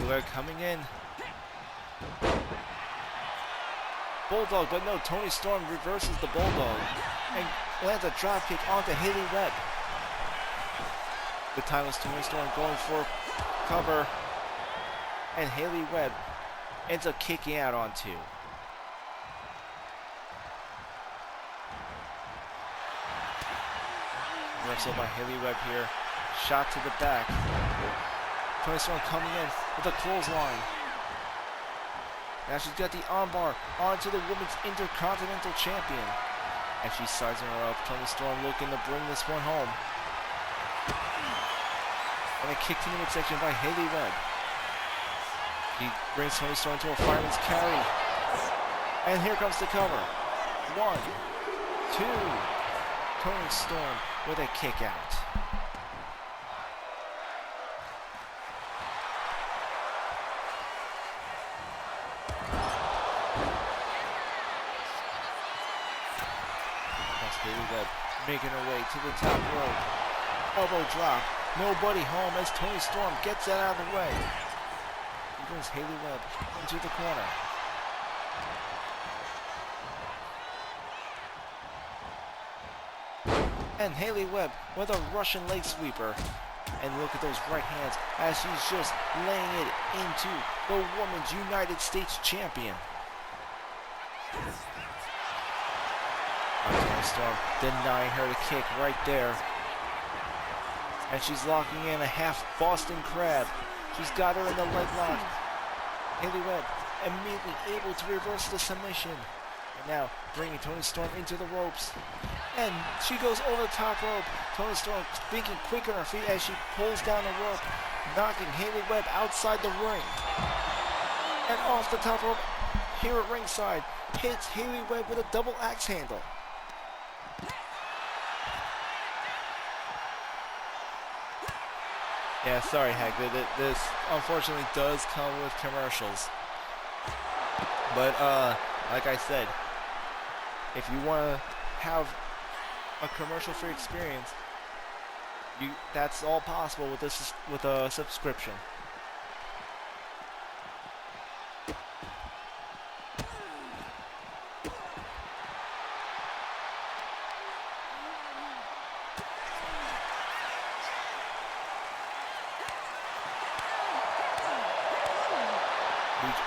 Webb coming in. Bulldog, but no, Toni Storm reverses the Bulldog and lands a dropkick onto Hayley Webb. The timeless Toni Storm going for cover, and Hayley Webb ends up kicking out on 2. Reversal by Haley Webb here. Shot to the back. Toni Storm coming in with a clothesline. Now she's got the armbar onto the Women's Intercontinental Champion. And she's sizing her up. Toni Storm looking to bring this one home. And a kick to the midsection by Haley Webb. He brings Toni Storm to a fireman's carry. And here comes the cover. 1, 2. Toni Storm with a kick out. Haley Webb making her way to the top rope. Elbow drop. Nobody home as Toni Storm gets that out of the way. He brings Haley Webb into the corner. And Haley Webb with a Russian leg sweeper. And look at those right hands as she's just laying it into the Women's United States Champion. Toni Storm denying her the kick right there. And she's locking in a half Boston Crab. She's got her in the leg lock. Haley Webb immediately able to reverse the submission. And now bringing Toni Storm into the ropes. And she goes over the top rope. Toni Storm thinking quick on her feet as she pulls down the rope, knocking Haley Webb outside the ring. And off the top rope, here at ringside, hits Haley Webb with a double axe handle. Yeah, sorry, Heck. This unfortunately does come with commercials. But like I said, if you want to have a commercial-free experience, that's all possible with this with a subscription.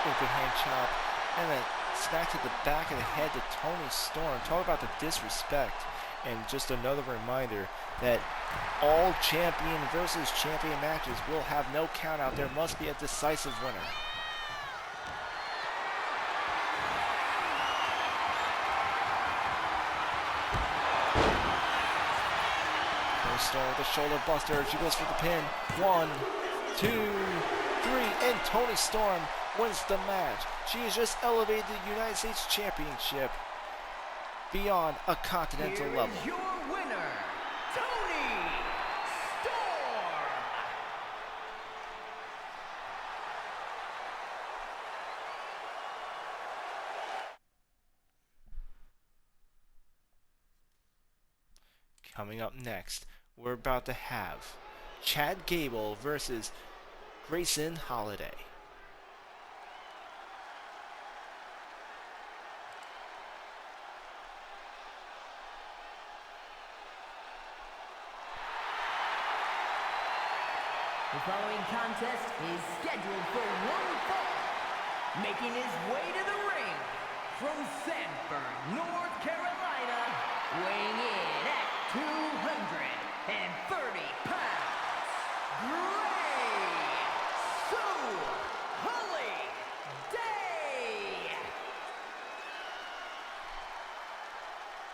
Open hand chop and a smack to the back of the head to Toni Storm. Talk about the disrespect. And just another reminder that all champion versus champion matches will have no count out. There must be a decisive winner. Toni Storm with a shoulder buster. She goes for the pin. 1, 2, 3, and Toni Storm wins the match. She has just elevated the United States Championship beyond a continental level. Here is your winner, Toni Storm. Coming up next, we're about to have Chad Gable versus Grayson Holiday. The following contest is scheduled for one fall. Making his way to the ring from Sanford, North Carolina, weighing in at 230 pounds, Grayson Holiday.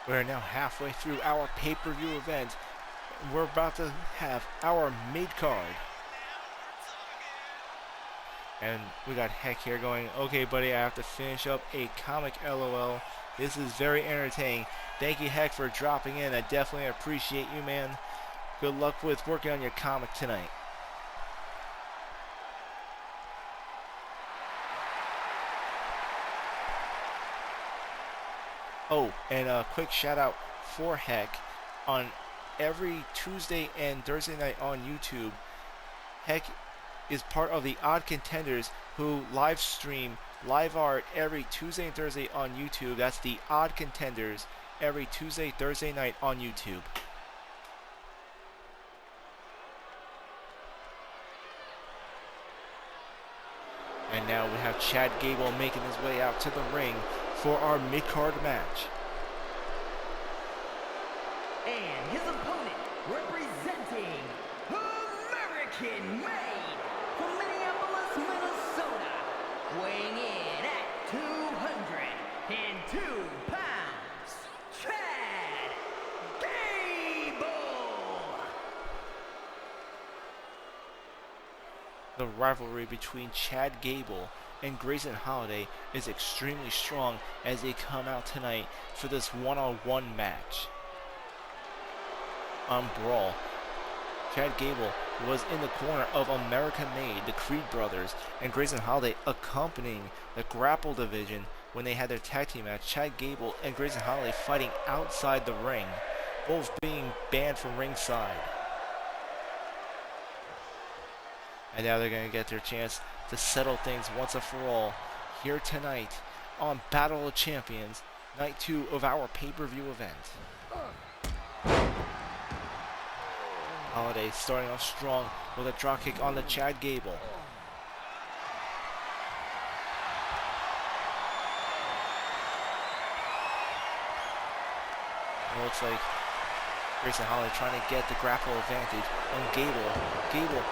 We're now halfway through our pay-per-view event. We're about to have our mid-card. And we got Heck here going, okay buddy, I have to finish up a comic LOL. This is very entertaining. Thank you, Heck, for dropping in. I definitely appreciate you, man. Good luck with working on your comic tonight. Oh, and a quick shout out for Heck. On every Tuesday and Thursday night on YouTube, Heck is part of the Odd Contenders who live stream live art every Tuesday and Thursday on YouTube. That's the Odd Contenders every Tuesday, Thursday night on YouTube. And now we have Chad Gable making his way out to the ring for our mid-card match. And his opponent, weighing in at 202 pounds, Chad Gable. The rivalry between Chad Gable and Grayson Holiday is extremely strong as they come out tonight for this one-on-one match. On Brawl, Chad Gable was in the corner of America Made, the Creed brothers, and Grayson Holiday accompanying the Grapple division when they had their tag team match. Chad Gable and Grayson Holiday fighting outside the ring, both being banned from ringside. And now they're going to get their chance to settle things once and for all here tonight on Battle of Champions, night 2 of our pay-per-view event. Holiday starting off strong with a drop kick on the Chad Gable. It looks like Grayson Holiday trying to get the grapple advantage on Gable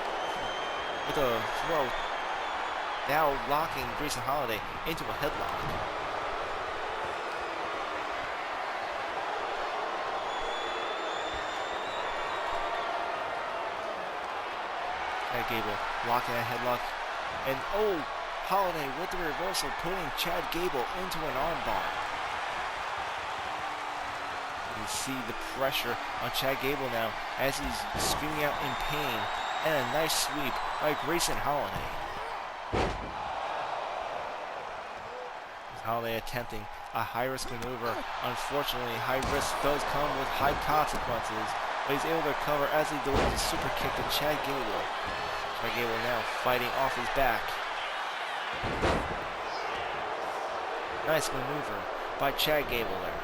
with a throw. Now locking Grayson Holiday into a headlock. Chad Gable locking a headlock. And Holiday with the reversal, putting Chad Gable into an armbar. You see the pressure on Chad Gable now as he's screaming out in pain. And a nice sweep by Grayson Holiday. Holiday attempting a high-risk maneuver. Unfortunately, high risk does come with high consequences. But he's able to recover as he delivers a super kick to Chad Gable. Chad Gable now fighting off his back. Nice maneuver by Chad Gable there.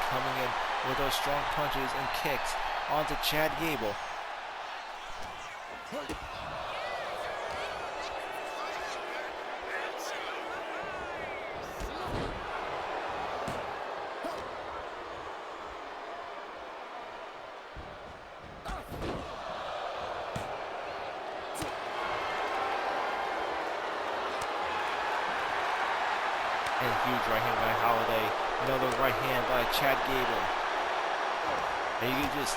Coming in with those strong punches and kicks onto Chad Gable. And huge right hand by Holiday. Another right hand by Chad Gable. And you can just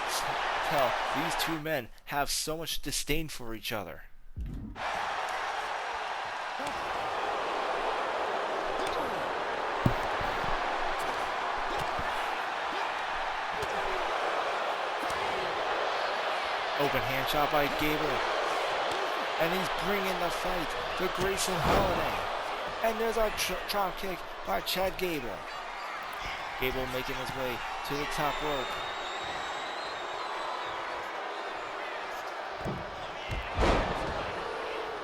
tell these two men have so much disdain for each other. Open hand shot by Gable. And he's bringing the fight to Grayson Holiday. And there's a drop kick by Chad Gable. Gable making his way to the top rope.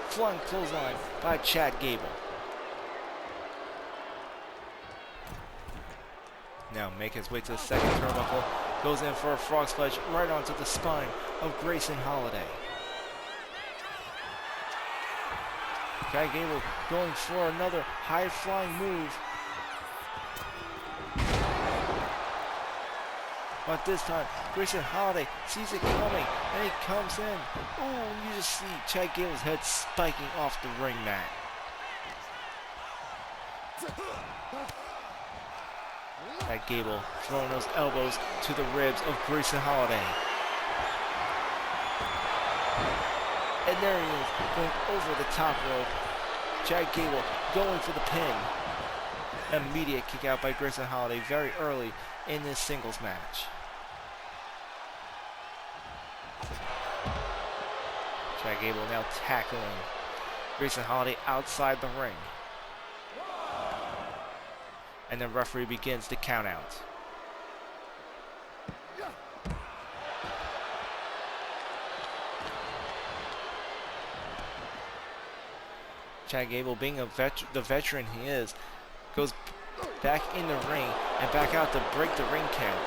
Flung clothesline by Chad Gable. Now make his way to the second turnbuckle. Goes in for a frog splash right onto the spine of Grayson Holiday. Chad Gable going for another high-flying move. But this time, Grayson Holiday sees it coming, and he comes in. You just see Chad Gable's head spiking off the ring mat. Chad Gable throwing those elbows to the ribs of Grayson Holiday. And there he is, going over the top rope. Chad Gable going for the pin. Immediate kick out by Grayson Holiday very early in this singles match. Chad Gable now tackling Grayson Holiday outside the ring. And the referee begins the count out. Chad Gable, being the veteran he is, goes back in the ring and back out to break the ring count.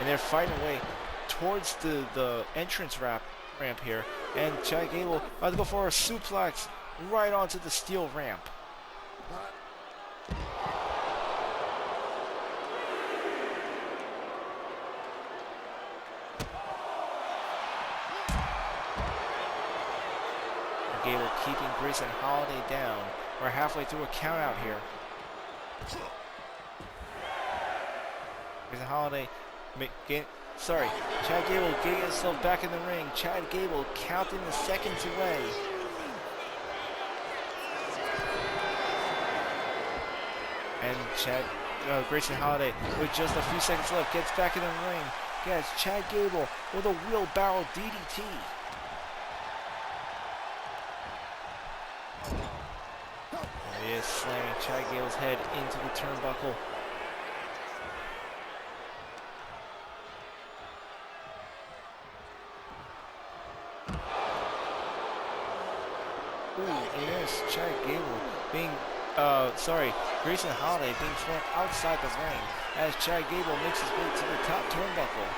And they're fighting away towards the entrance ramp here. And Chad Gable about to go for a suplex right onto the steel ramp. Grayson Holiday down. We're halfway through a count out here. Grayson Holiday, Chad Gable getting himself back in the ring. Chad Gable counting the seconds away. And Grayson Holiday, with just a few seconds left, gets back in the ring. Gets Chad Gable with a wheelbarrow DDT. He is slamming Chad Gable's head into the turnbuckle. Ooh, and there's Chad Gable being, Grayson Holiday being thrown outside the ring as Chad Gable makes his way to the top turnbuckle.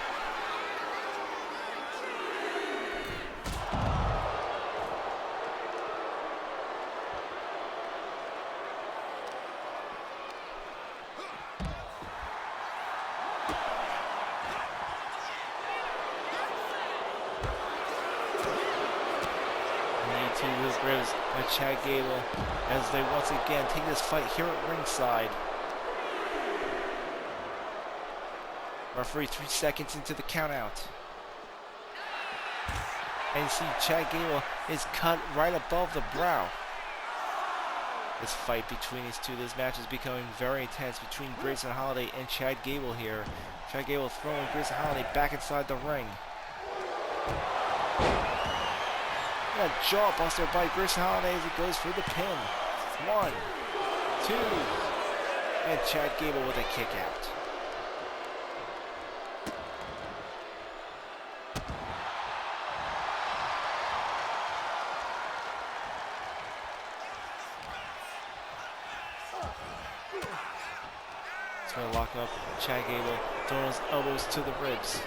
To his ribs by Chad Gable as they once again take this fight here at ringside. Referee 3 seconds into the countout. And you see Chad Gable is cut right above the brow. This fight between these two, this match is becoming very intense between Grayson Holiday and Chad Gable here. Chad Gable throwing Grayson Holiday back inside the ring. A jaw buster by Grayson Holiday as he goes for the pin. 1, 2, and Chad Gable with a kick out. He's going to lock up Chad Gable, throwing his elbows to the ribs.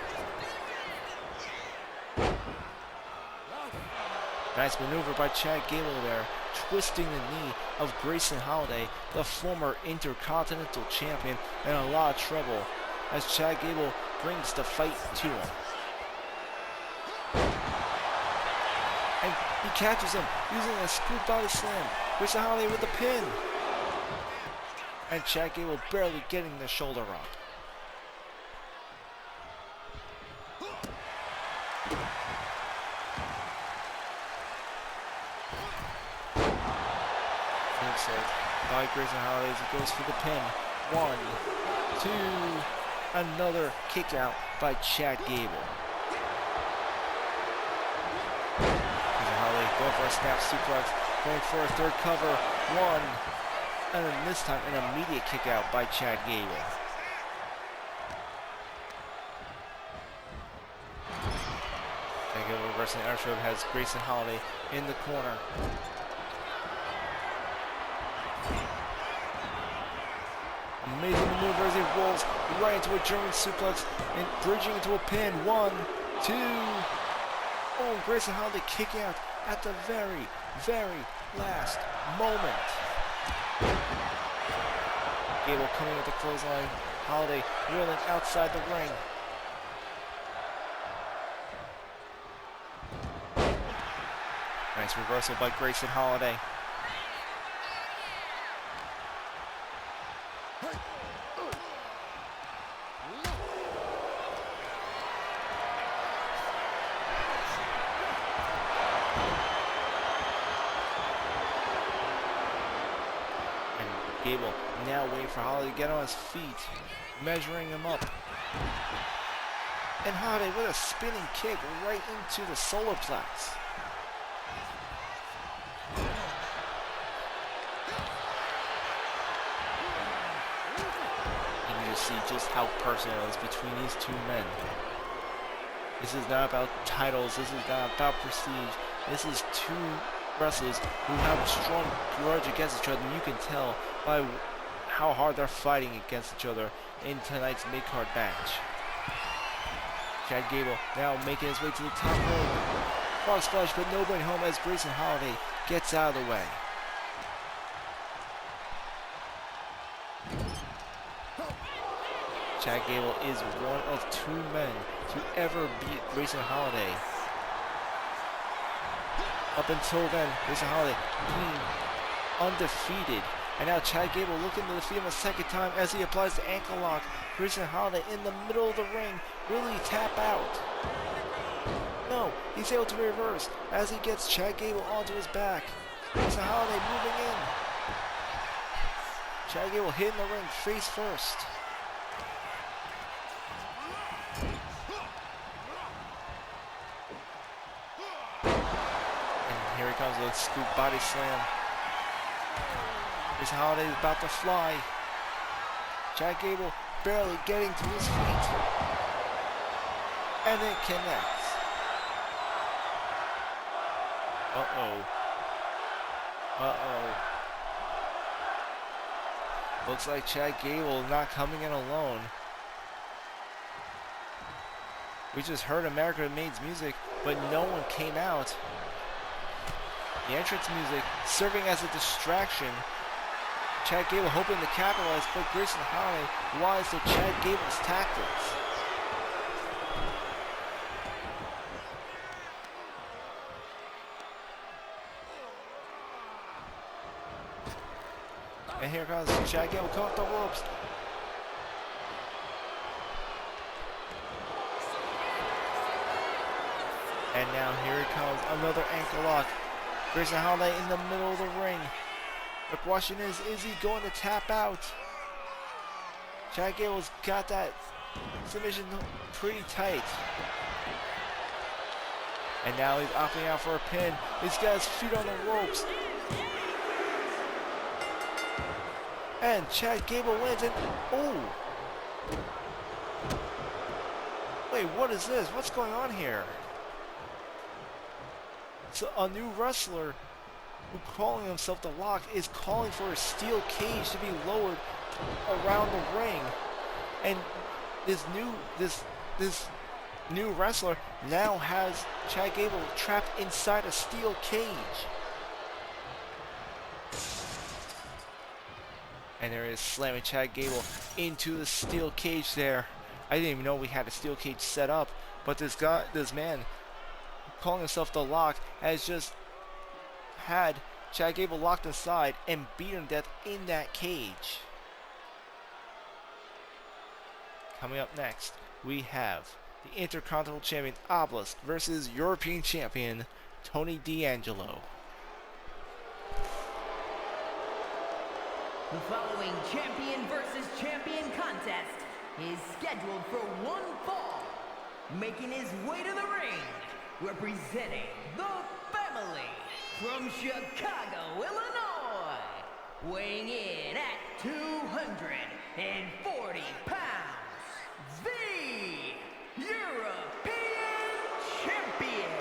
Nice maneuver by Chad Gable there, twisting the knee of Grayson Holiday, the former Intercontinental Champion, in a lot of trouble as Chad Gable brings the fight to him. And he catches him using a scoop body slam. Grayson Holiday with the pin. And Chad Gable barely getting the shoulder up. By Grayson Holiday as he goes for the pin. 1, 2, another kick out by Chad Gable. Grayson Holiday going for a snap suplex, going for a third cover. 1, and then this time an immediate kick out by Chad Gable. Chad Gable reversing the arch has Grayson Holiday in the corner. Amazing maneuver as he rolls right into a German suplex and bridging into a pin. 1, 2. Oh, Grayson Holiday kicking out at the very, very last moment. Gable coming with the clothesline. Holiday rolling outside the ring. Nice reversal by Grayson Holiday. Gable now waiting for Holiday to get on his feet, measuring him up. And Holiday with a spinning kick right into the solar plex. You can just see just how personal it is between these two men. This is not about titles, this is not about prestige. This is two wrestlers who have a strong grudge against each other, and you can tell by how hard they're fighting against each other in tonight's mid-card match. Chad Gable now making his way to the top rope. Frog splash, but no going home as Grayson Holiday gets out of the way. Chad Gable is one of 2 men to ever beat Grayson Holiday. Up until then, Grayson Holiday undefeated. And now Chad Gable looking to defeat him a second time as he applies the ankle lock. Grayson Holiday in the middle of the ring. Will he tap out? No, he's able to reverse as he gets Chad Gable onto his back. Grayson Holiday moving in. Chad Gable hitting the ring face first. And here he comes with a scoop body slam. Grayson Holiday is about to fly. Chad Gable barely getting to his feet. And it connects. Uh-oh. Uh-oh. Looks like Chad Gable not coming in alone. We just heard America Remains music, but no one came out. The entrance music serving as a distraction. Chad Gable hoping to capitalize, but Grayson Holiday wise to Chad Gable's tactics. And here comes Chad Gable coming up the ropes. And now here it comes, another ankle lock. Grayson Holiday in the middle of the ring. The question is he going to tap out? Chad Gable's got that submission pretty tight. And now he's opting out for a pin. He's got his feet on the ropes. And Chad Gable wins and oh! Wait, what is this? What's going on here? So a new wrestler who calling himself the Lock is calling for a steel cage to be lowered around the ring. And this new wrestler now has Chad Gable trapped inside a steel cage. And there is slamming Chad Gable into the steel cage there. I didn't even know we had a steel cage set up, but this man calling himself the Lock has just had Chad Gable locked inside and beat him to death in that cage. Coming up next, we have the Intercontinental Champion Obelisk versus European Champion Tony D'Angelo. The following champion versus champion contest is scheduled for one fall. Making his way to the ring, representing the family from Chicago, Illinois. Weighing in at 240 pounds, the European Champion,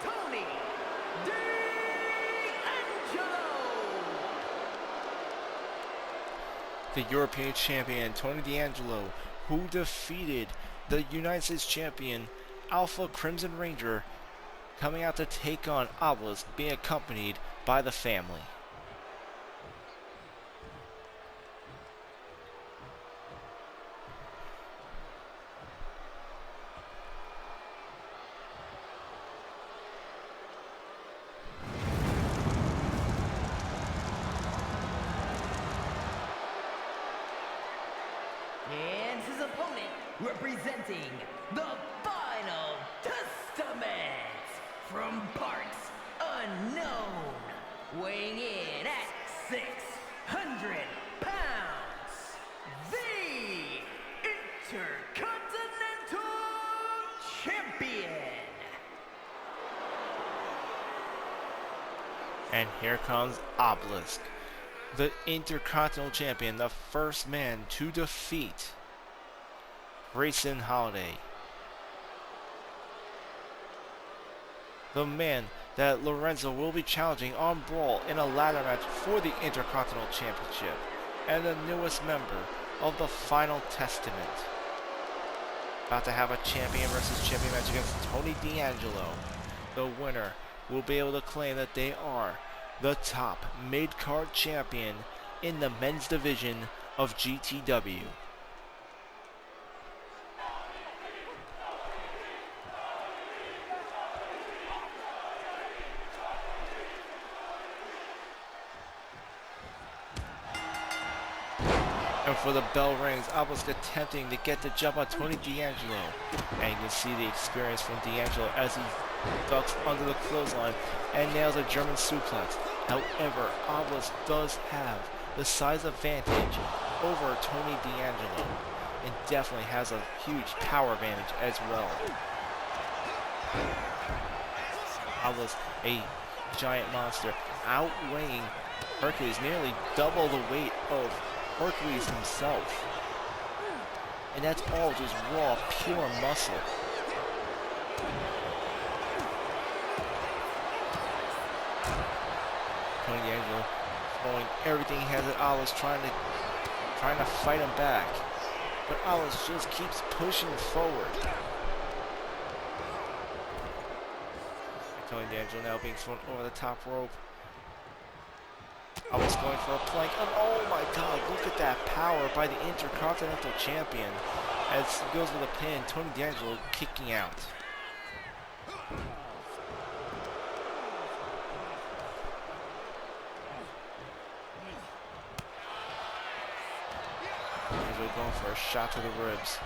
Tony D'Angelo. The European Champion, Tony D'Angelo, who defeated the United States Champion, Alpha Crimson Ranger, coming out to take on Obelisk, being accompanied by the family. And his opponent, representing the Final Testament from parts unknown, weighing in at 600 pounds, the Intercontinental Champion. And here comes Obelisk, the Intercontinental Champion, the first man to defeat Grayson Holiday. The man that Lorenzo will be challenging on Brawl in a ladder match for the Intercontinental Championship, and the newest member of the Final Testament. About to have a champion versus champion match against Tony D'Angelo. The winner will be able to claim that they are the top mid-card champion in the men's division of GTW. And for the bell rings, Obelisk attempting to get the jump on Tony D'Angelo. And you can see the experience from D'Angelo as he ducks under the clothesline and nails a German suplex. However, Obelisk does have the size advantage over Tony D'Angelo and definitely has a huge power advantage as well. Obelisk, a giant monster, outweighing Hercules, nearly double the weight of Hercules himself. And that's all just raw, pure muscle. Tony D'Angelo throwing everything he has at Obelisk, trying to fight him back. But Obelisk just keeps pushing forward. Tony D'Angelo now being thrown over the top rope. Obelisk going for a plank, and oh my god, look at that power by the Intercontinental Champion as he goes with a pin. Tony D'Angelo kicking out. D'Angelo going for a shot to the ribs.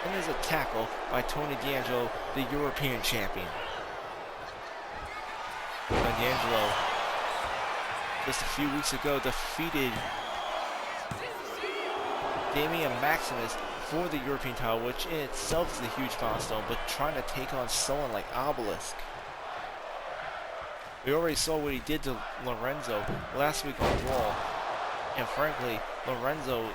And there's a tackle by Tony D'Angelo, the European champion. D'Angelo, just a few weeks ago, defeated Damian Maximus for the European title, which in itself is a huge milestone, but trying to take on someone like Obelisk. We already saw what he did to Lorenzo last week on Raw, and frankly, Lorenzo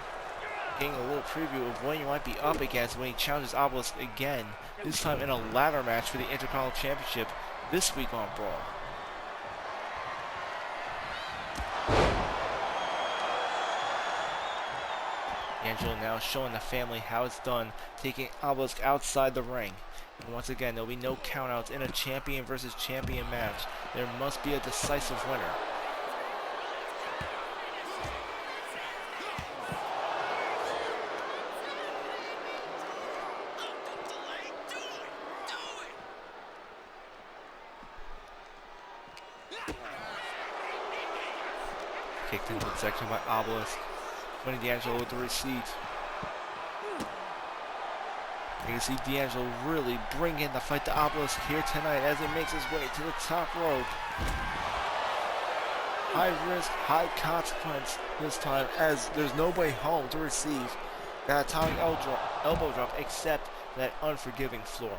getting a little preview of what he might be up against when he challenges Obelisk again, this time in a ladder match for the Intercontinental Championship this week on Raw. D'Angelo now showing the family how it's done, taking Obelisk outside the ring. And once again, there'll be no countouts in a champion versus champion match. There must be a decisive winner. Kicked into the section by Obelisk. Tony D'Angelo with the receipt. You can see D'Angelo really bring in the fight to Obelisk here tonight as he makes his way to the top rope. High risk, high consequence this time as there's nobody home to receive that atomic elbow drop except that unforgiving floor.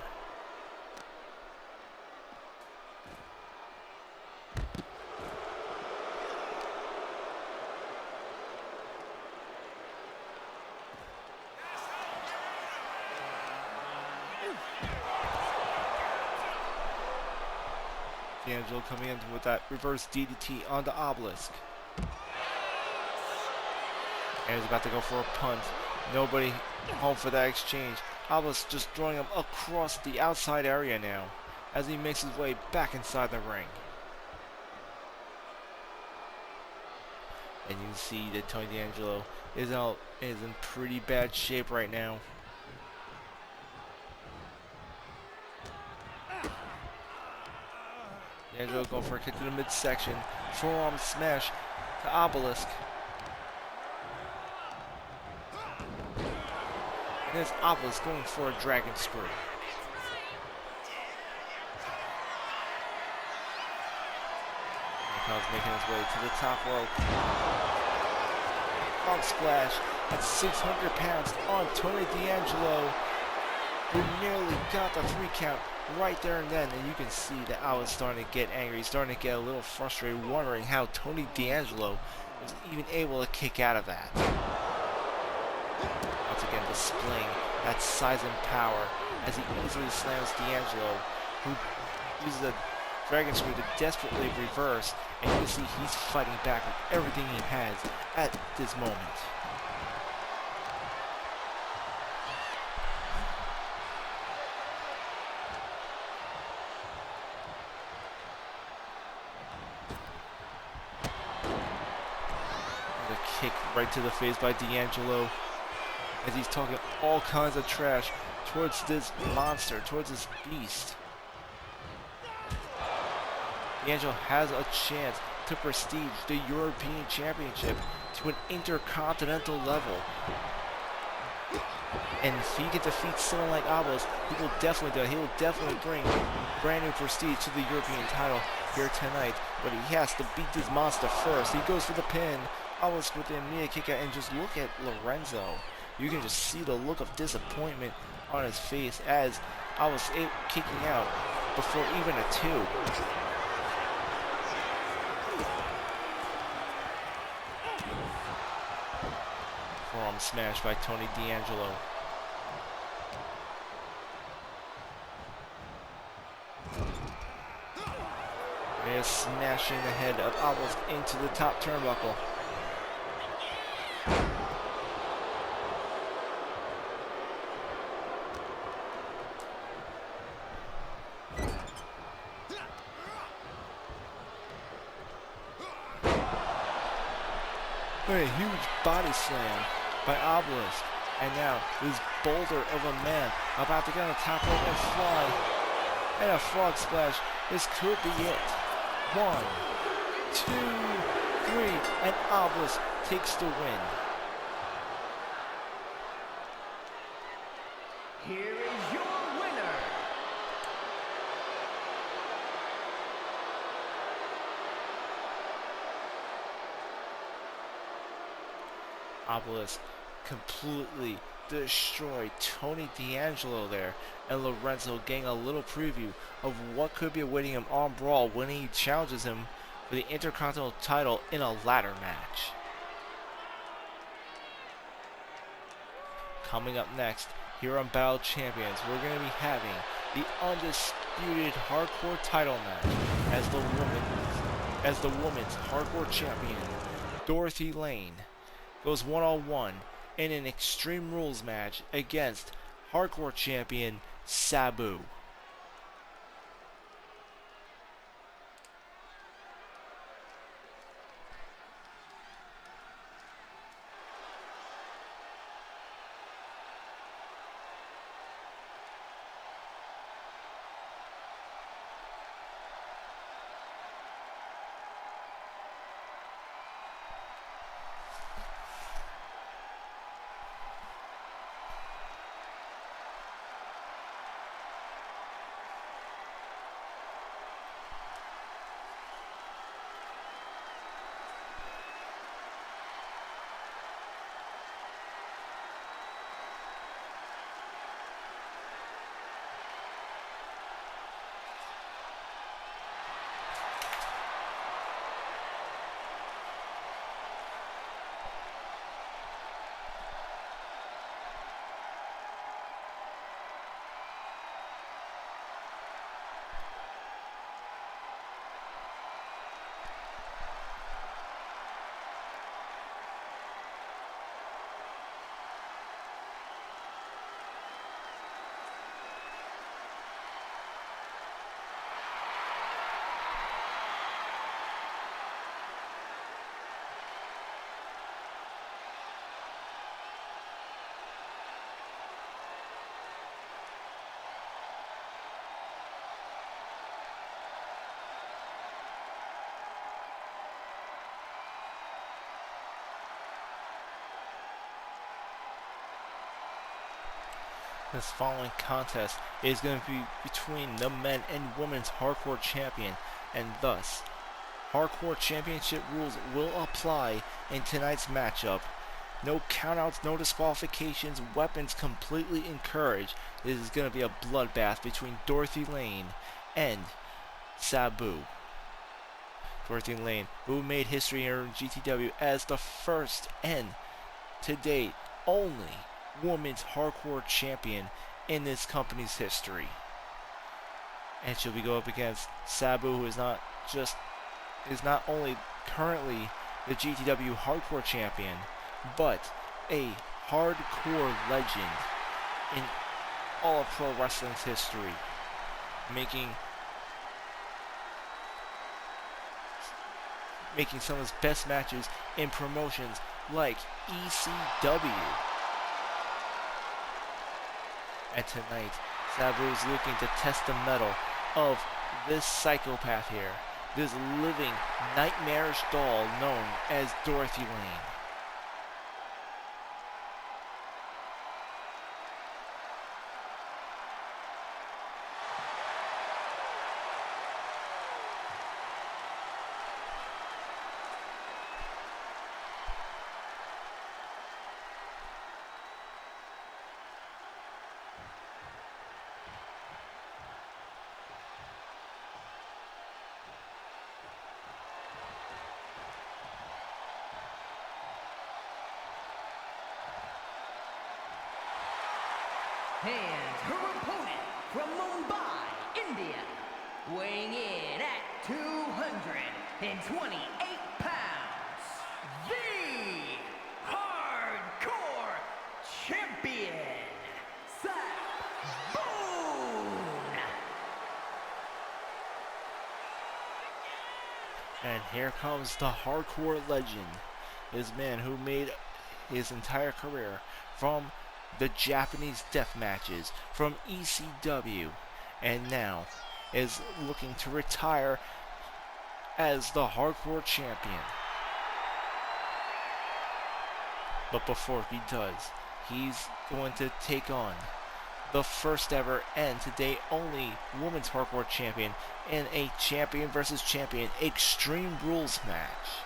D'Angelo coming in with that reverse DDT onto Obelisk. And he's about to go for a punt. Nobody home for that exchange. Obelisk just throwing him across the outside area now as he makes his way back inside the ring. And you can see that Tony D'Angelo is in pretty bad shape right now. D'Angelo going for a kick to the midsection. Forearm smash to Obelisk. And there's Obelisk going for a dragon screw. Comes making his way to the top rope. Frog splash at 600 pounds on Tony D'Angelo, who nearly got the 3 count right there and then, and you can see that I was starting to get angry, starting to get a little frustrated, wondering how Tony D'Angelo was even able to kick out of that. Once again displaying that size and power as he easily slams D'Angelo, who uses a dragon screw to desperately reverse, and you can see he's fighting back with everything he has at this moment. Kick right to the face by D'Angelo as he's talking all kinds of trash towards this monster, towards this beast. D'Angelo has a chance to prestige the European Championship to an intercontinental level. And if he can defeat someone like Abbas, he will definitely do it. He will definitely bring brand new prestige to the European title here tonight. But he has to beat this monster first. He goes for the pin. Abbas with the immediate kick out, and just look at Lorenzo. You can just see the look of disappointment on his face as Abbas kicking out before even a 2. Forearm smash by Tony D'Angelo. He is smashing the head of Abbas into the top turnbuckle. A huge body slam by Obelisk. And now this boulder of a man about to get on the top rope and fly. And a frog splash. This could be it. 1, 2, 3, and Obelisk takes the win. Here is your winner, Obelisk completely destroyed Tony D'Angelo there, and Lorenzo getting a little preview of what could be awaiting him on Brawl when he challenges him for the Intercontinental title in a ladder match. Coming up next, here on Battle Champions, we're going to be having the undisputed hardcore title match as the women's hardcore champion, Dorothy Lane, goes one-on-one in an Extreme Rules match against hardcore champion Sabu. This following contest is going to be between the men and women's hardcore champion, and thus hardcore championship rules will apply in tonight's matchup. No countouts, no disqualifications, weapons completely encouraged. This is going to be a bloodbath between Dorothy Lane and Sabu. Dorothy Lane, who made history here in GTW as the first and, to date, only women's hardcore champion in this company's history. And she'll be going up against Sabu, who is not only currently the GTW hardcore champion, but a hardcore legend in all of pro wrestling's history, making some of his best matches in promotions like ECW. And tonight, Sabu is looking to test the mettle of this psychopath here this living nightmarish doll known as Dorothy Lane. And her opponent from Mumbai, India, weighing in at 228 pounds, the Hardcore Champion, Saboon. And here comes the hardcore legend, this man who made his entire career from the Japanese death matches from ECW, and now is looking to retire as the hardcore champion. But before he does, he's going to take on the first ever and today only women's hardcore champion in a champion versus champion Extreme Rules match.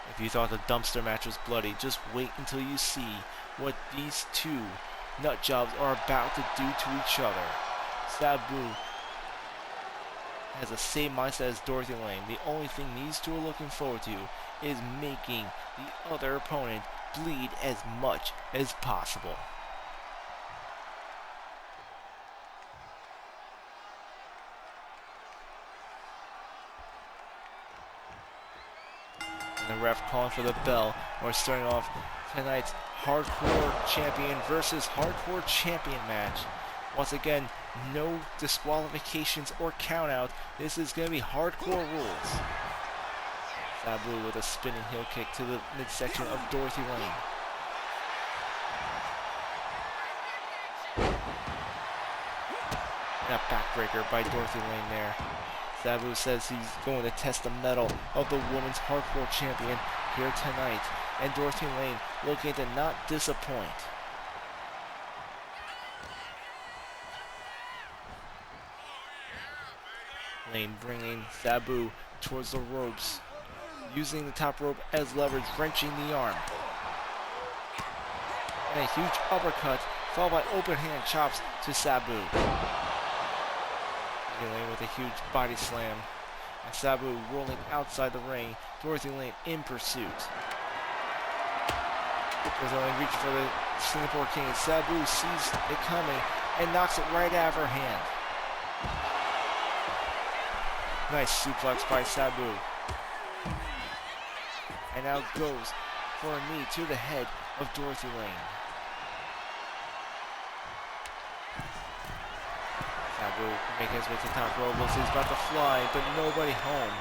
If you thought the dumpster match was bloody, just wait until you see what these two nut jobs are about to do to each other. Sabu has the same mindset as Dorothy Lane. The only thing these two are looking forward to is making the other opponent bleed as much as possible. The ref calling for the bell. We're starting off tonight's hardcore champion versus hardcore champion match. Once again, no disqualifications or countouts. This is going to be hardcore rules. Sabu with a spinning heel kick to the midsection of Dorothy Lane. And a backbreaker by Dorothy Lane there. Sabu says he's going to test the mettle of the women's hardcore champion here tonight. And Dorothy Lane looking to not disappoint. Lane bringing Sabu towards the ropes, using the top rope as leverage, wrenching the arm. And a huge uppercut, followed by open hand chops to Sabu. Lane with a huge body slam. And Sabu rolling outside the ring. Dorothy Lane in pursuit. Dorothy Lane reaching for the Singapore King. Sabu sees it coming and knocks it right out of her hand. Nice suplex by Sabu. And now goes for a knee to the head of Dorothy Lane. Sabu making his way to the top rope. Looks like he's about to fly, but nobody home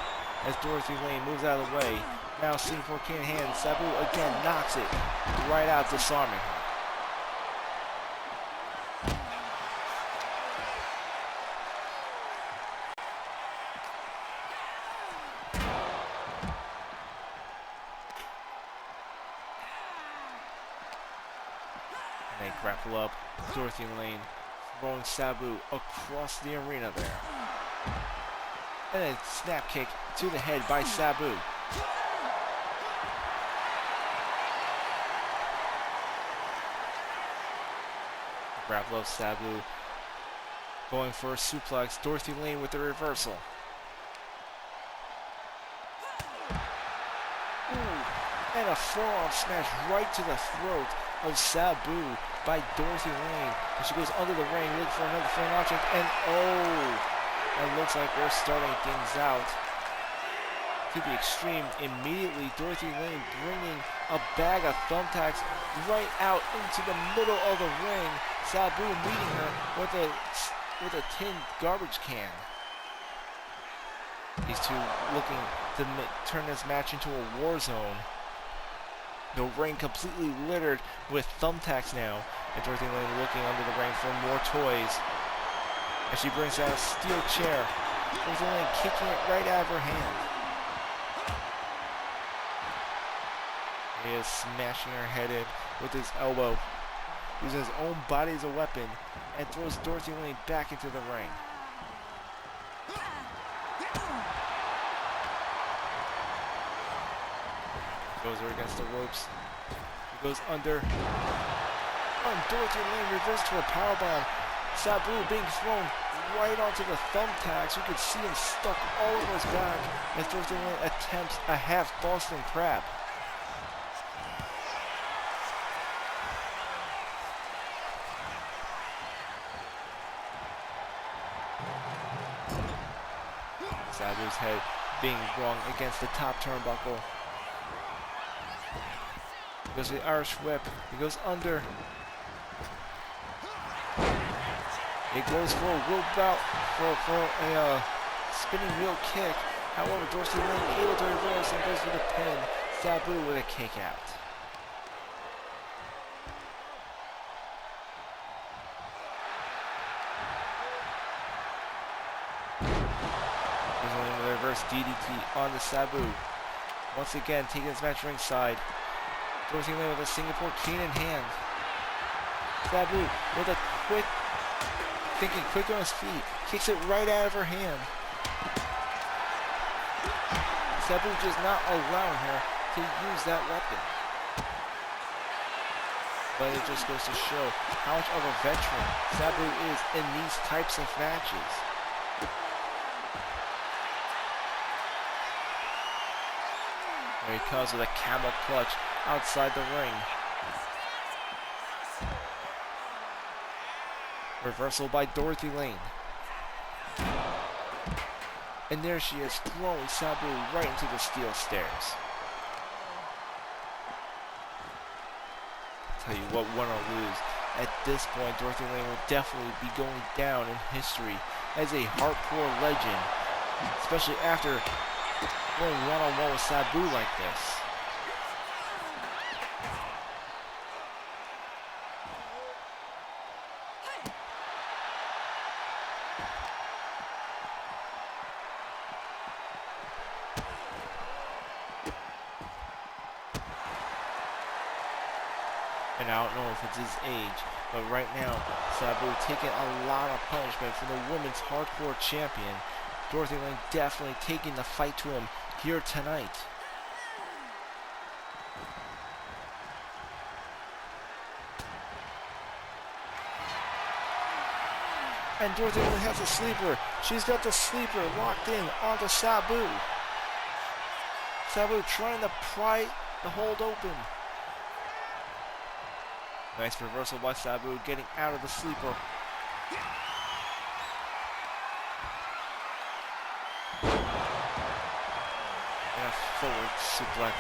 as Dorothy Lane moves out of the way. Now Singapore King in hand. Sabu again knocks it right out, disarming her. And they grapple up. Dorothy Lane throwing Sabu across the arena there. And a snap kick to the head by Sabu. Grapple of Sabu going for a suplex. Dorothy Lane with the reversal. Ooh, and a forearm smash right to the throat of Sabu by Dorothy Lane. And she goes under the ring looking for another foreign object. And oh, it looks like we're starting things out to the extreme immediately. Dorothy Lane bringing a bag of thumbtacks right out into the middle of the ring. Sabu meeting her with a tin garbage can. These two looking to turn this match into a war zone. The ring completely littered with thumbtacks now. And Dorothy Lane looking under the ring for more toys. And she brings out a steel chair. Dorothy Lane kicking it right out of her hand. He is smashing her head in with his elbow, using his own body as a weapon, and throws Dorothy Lane back into the ring. Goes her against the ropes. He goes under. On Dorothy Lane, reverses to a powerbomb. Sabu being thrown right onto the thumbtacks. You could see him stuck all over his back as Dorothy Lane attempts a half Boston Crab. Sabu's head being rung against the top turnbuckle. Goes the Irish whip. He goes under. He goes for a wheel bout for a spinning wheel kick. However, Dorothy Lane able to reverse and goes for the pin. Sabu with a kick out. With a reverse DDT on the Sabu. Once again, taking this match ringside. Dorothy Lane with a Singapore cane in hand. Sabu with a thinking quick on his feet, kicks it right out of her hand. Sabu just not allowing her to use that weapon. But it just goes to show how much of a veteran Sabu is in these types of matches. Here he comes with a camel clutch outside the ring. Reversal by Dorothy Lane. And there she is, throwing Sabu right into the steel stairs. Tell you what, win or lose, at this point, Dorothy Lane will definitely be going down in history as a hardcore legend, especially after going one-on-one with Sabu like this. And I don't know if it's his age, but right now, Sabu taking a lot of punishment from the women's hardcore champion. Dorothy Lane definitely taking the fight to him here tonight. And Dorothy Lane has a sleeper. She's got the sleeper locked in onto Sabu. Sabu trying to pry the hold open. Nice reversal by Sabu, getting out of the sleeper. And a forward suplex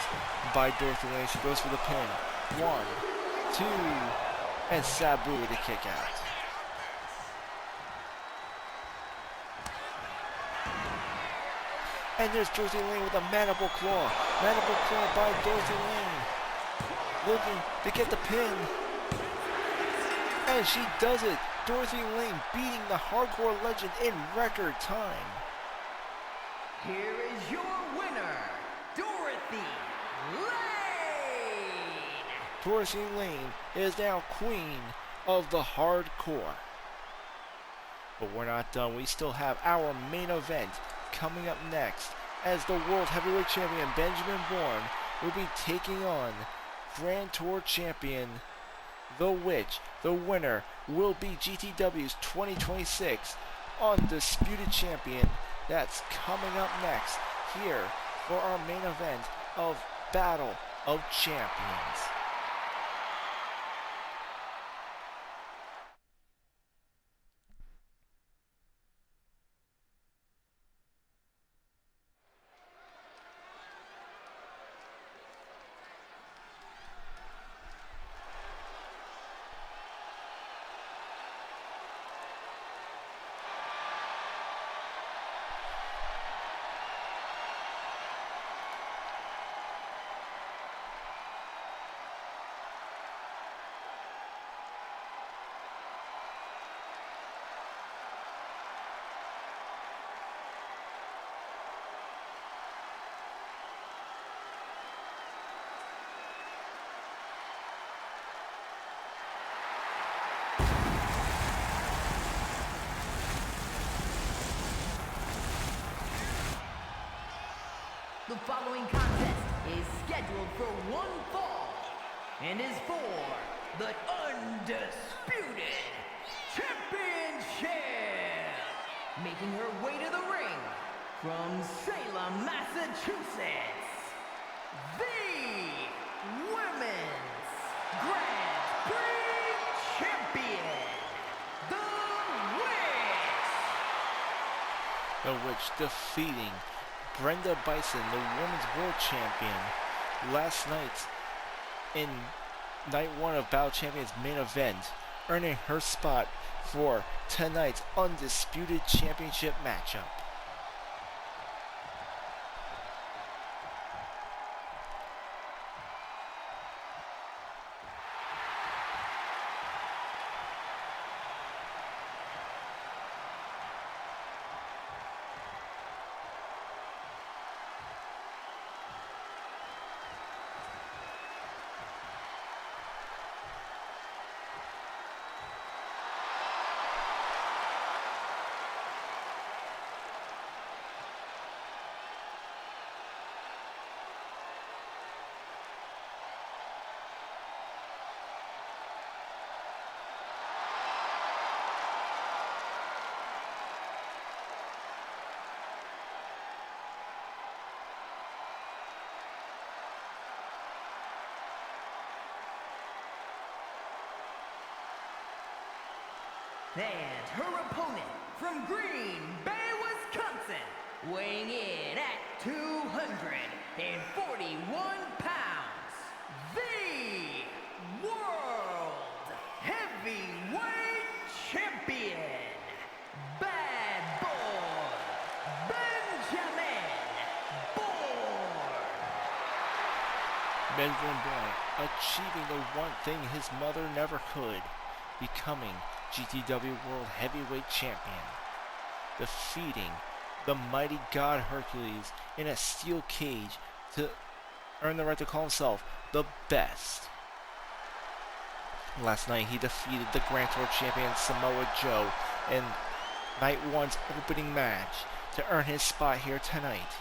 by Dorothy Lane. She goes for the pin. 1, 2, and Sabu with a kick out. And there's Dorothy Lane with a mandible claw. Mandible claw by Dorothy Lane. Looking to get the pin. And she does it. Dorothy Lane beating the hardcore legend in record time. Here is your winner, Dorothy Lane! Dorothy Lane is now queen of the hardcore. But we're not done. We still have our main event coming up next, as the World Heavyweight Champion Benjamin Bourne will be taking on Grand Tour Champion The Witch. The winner will be GTW's 2026 Undisputed Champion. That's coming up next here for our main event of Battle of Champions. The following contest is scheduled for one fall and is for the undisputed championship. Making her way to the ring from Salem, Massachusetts, the Women's Grand Prix Champion, The Witch defeating Brenda Bison, the Women's World Champion, last night in Night 1 of Battle Champions main event, earning her spot for tonight's Undisputed Championship matchup. And her opponent from Green Bay, Wisconsin, weighing in at 241 pounds, the World Heavyweight Champion, Bad Boy Benjamin Bourne. Benjamin Bourne achieving the one thing his mother never could, becoming GTW World Heavyweight Champion, defeating the mighty god Hercules in a steel cage to earn the right to call himself the best. Last night he defeated the Grand Tour champion Samoa Joe in Night 1's opening match to earn his spot here tonight.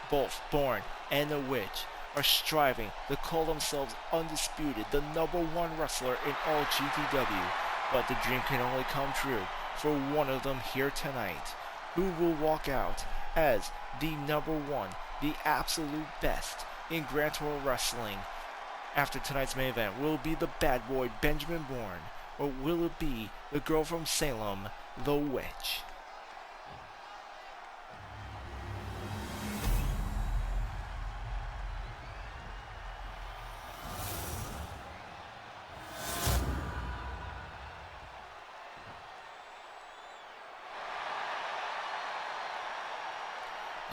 Both Bourne and the Witch are striving to call themselves undisputed, the #1 wrestler in all GTW. But the dream can only come true for one of them here tonight. Who will walk out as the #1, the absolute best in Grand Tour Wrestling after tonight's main event? Will it be the bad boy Benjamin Bourne, or will it be the girl from Salem, the Witch?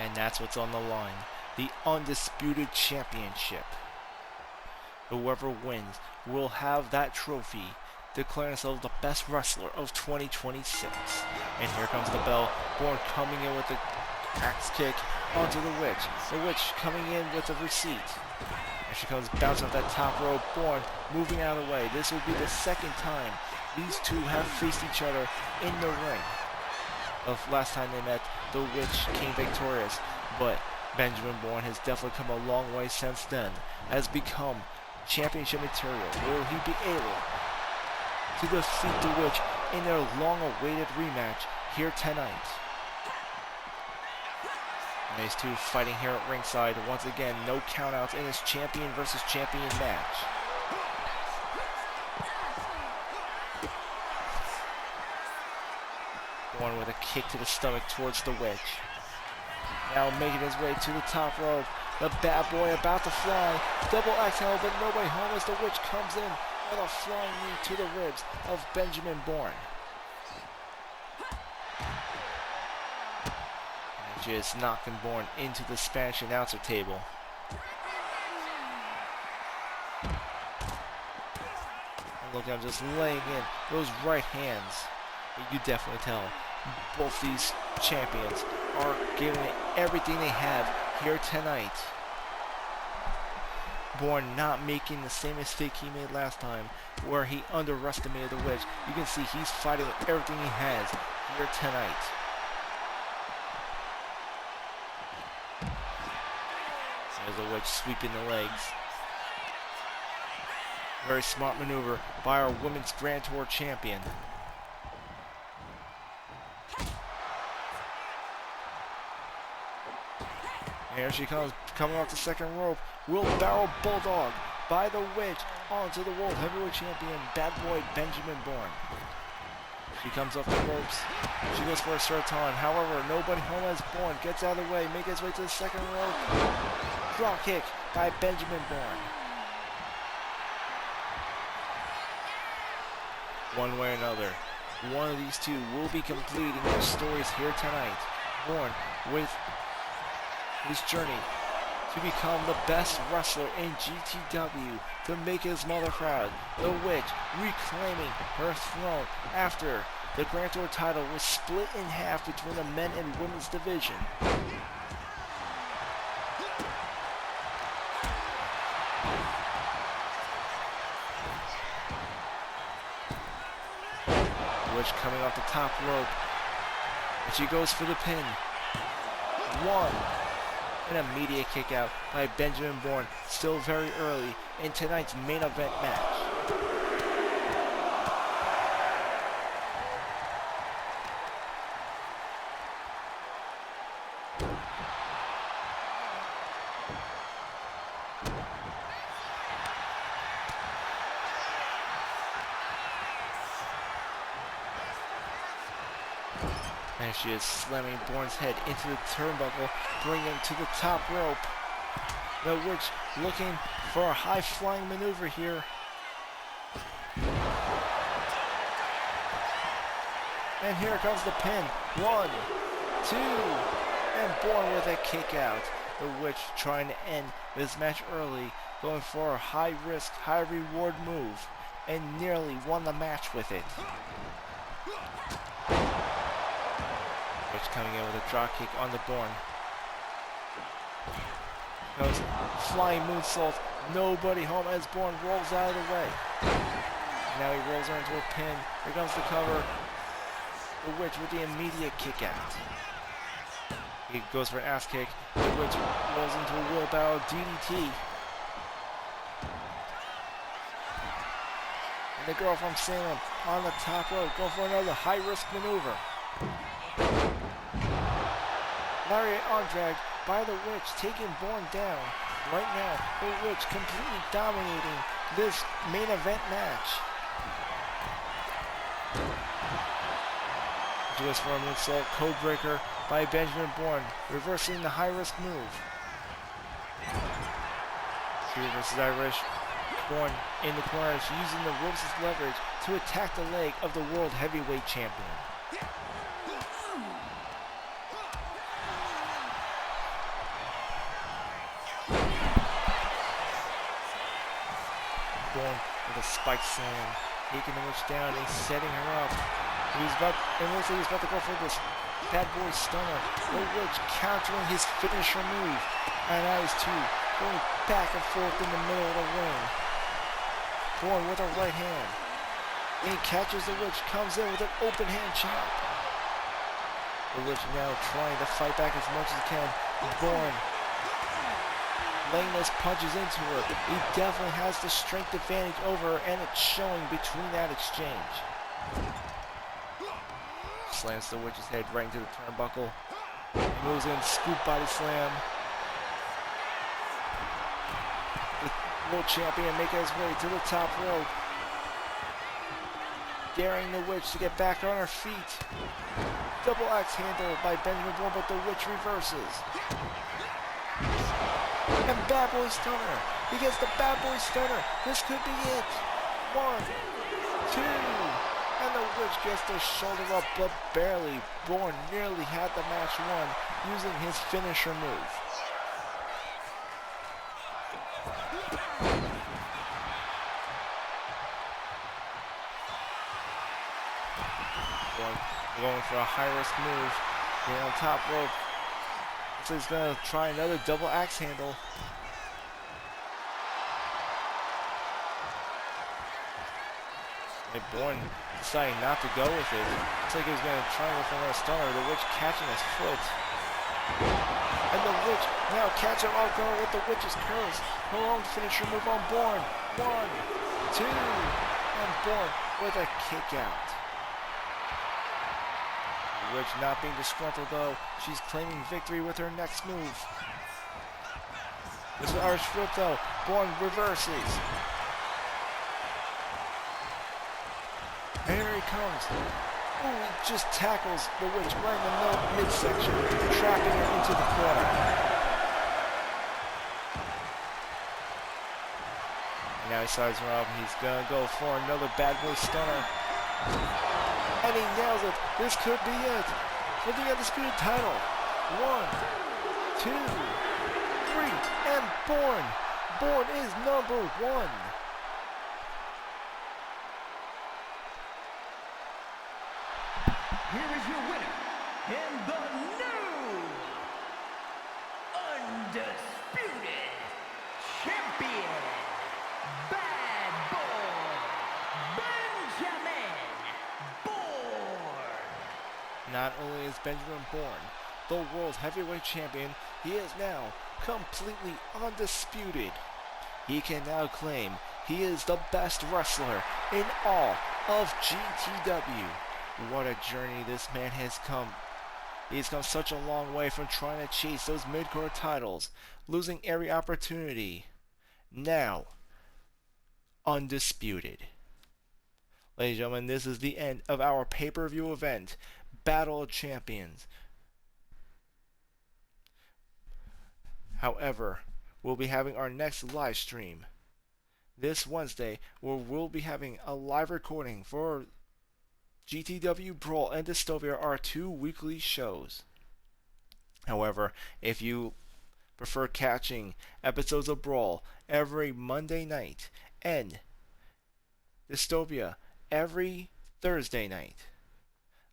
And that's what's on the line, the Undisputed Championship. Whoever wins will have that trophy, declaring themselves the best wrestler of 2026. And here comes the bell, Bourne coming in with the axe kick onto the Witch. The Witch coming in with the receipt. And she comes bouncing off that top rope, Bourne moving out of the way. This will be the second time these two have faced each other in the ring. Of last time they met, the Witch came victorious, but Benjamin Bourne has definitely come a long way since then, has become championship material. Will he be able to defeat the Witch in their long-awaited rematch here tonight? And these two fighting here at ringside. Once again, no countouts in this champion versus champion match. One with a kick to the stomach towards the Witch. Now making his way to the top rope. The bad boy about to fly. Double exhale, but no way home as the Witch comes in with a flying knee to the ribs of Benjamin Bourne. And just knocking Bourne into the Spanish announcer table. And look at him just laying in those right hands. You definitely tell both these champions are giving it everything they have here tonight. Bourne not making the same mistake he made last time, where he underestimated the Witch. You can see he's fighting with everything he has here tonight. There's a witch sweeping the legs. Very smart maneuver by our Women's Grand Tour champion. Here she comes, coming off the second rope. Wheelbarrow Bulldog by the witch onto the World Heavyweight Champion, Bad Boy Benjamin Bourne. She comes off the ropes. She goes for a Serton. However, nobody home as Bourne gets out of the way, makes his way to the second rope. Drop kick by Benjamin Bourne. One way or another, one of these two will be completing their stories here tonight. Bourne with his journey to become the best wrestler in GTW, to make his mother proud. The witch reclaiming her throne after the Grand Tour title was split in half between the men and women's division. Witch coming off the top rope, and she goes for the pin. One. An immediate kick out by Benjamin Bourne, still very early in tonight's main event match. And she is slamming Bourne's head into the turnbuckle, bringing him to the top rope. The witch looking for a high-flying maneuver here. And here comes the pin. 1, 2, and Bourne with a kick out. The witch trying to end this match early, going for a high-risk, high-reward move, and nearly won the match with it. Witch coming in with a drop kick on the Bourne. Goes flying moonsault. Nobody home as Bourne rolls out of the way. Now he rolls her into a pin. Here comes the cover. The witch with the immediate kick out. He goes for an ass kick. The witch rolls into a wheelbarrow DDT. And the girl from Salem on the top rope going for another high-risk maneuver. Lariat arm drag by the witch, taking Bourne down. Right now, the witch completely dominating this main event match. Goes for a moonsault, codebreaker by Benjamin Bourne, reversing the high-risk move. She versus Irish. Bourne in the corner, she's using the ropes as leverage to attack the leg of the World Heavyweight Champion. Bourne with a spike slam, taking the witch down and setting her up. He was about to go for this bad boy stunner. The witch countering his finisher move. And now he's going back and forth in the middle of the ring. Bourne with a right hand. And he catches the witch, comes in with an open hand chop. The witch now trying to fight back as much as he can. Bourne laying those punches into her. He definitely has the strength advantage over her, and it's showing between that exchange. Slams the witch's head right into the turnbuckle. Moves in, scoop body slam. The world champion making his way to the top rope. Daring the witch to get back on her feet. Double axe handle by Benjamin Bourne, but the witch reverses. And Bad Boy Stunner. He gets the Bad Boy Stunner. This could be it. 1, 2. And the witch gets the shoulder up, but barely. Bourne nearly had the match won using his finisher move. Bourne going for a high-risk move. Getting on top rope. So he's going to try another double axe handle. And Bourne deciding not to go with it. Looks like he was going to try with another stunner. The witch catching his foot. And the witch now catch him off guard with the witch's curse. Her own finisher move on Bourne. 1, 2, and Bourne with a kick out. The witch not being disgruntled though. She's claiming victory with her next move. This is Irish Whip though. Bourne reverses. And here he comes. Ooh, he just tackles the witch right in the midsection, trapping her into the corner. And now he sides her up. He's gonna go for another bad boy stunner. And he nails it. This could be it for the undisputed title. 1, 2, 3, and Bourne. Bourne is number 1. Here is your winner, and the new undisputed champion, Bad Boy Benjamin Bourne. Not only is Benjamin Bourne the world's heavyweight champion, he is now completely undisputed. He can now claim he is the best wrestler in all of GTW. What a journey this man has come. He's come such a long way from trying to chase those mid-card titles, losing every opportunity. Now, undisputed. Ladies and gentlemen, this is the end of our pay-per-view event, Battle of Champions. However, we'll be having our next live stream this Wednesday, where we'll be having a live recording for GTW, Brawl, and Dystopia, are 2 weekly shows. However, if you prefer catching episodes of Brawl every Monday night and Dystopia every Thursday night,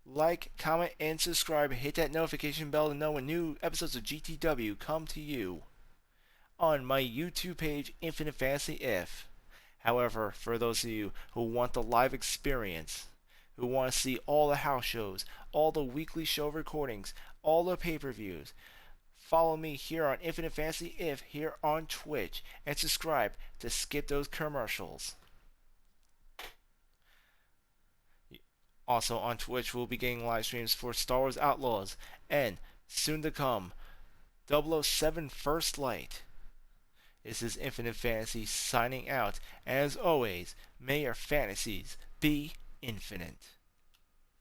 like, comment, and subscribe. Hit that notification bell to know when new episodes of GTW come to you on my YouTube page, Infinite Fantasy If. However, for those of you who want the live experience, who want to see all the house shows, all the weekly show recordings, all the pay-per-views, follow me here on Infinite Fantasy If here on Twitch, and subscribe to skip those commercials. Also on Twitch, we'll be getting live streams for Star Wars Outlaws and soon to come 007 First Light. This is Infinite Fantasy signing out, and as always, may your fantasies be infinite.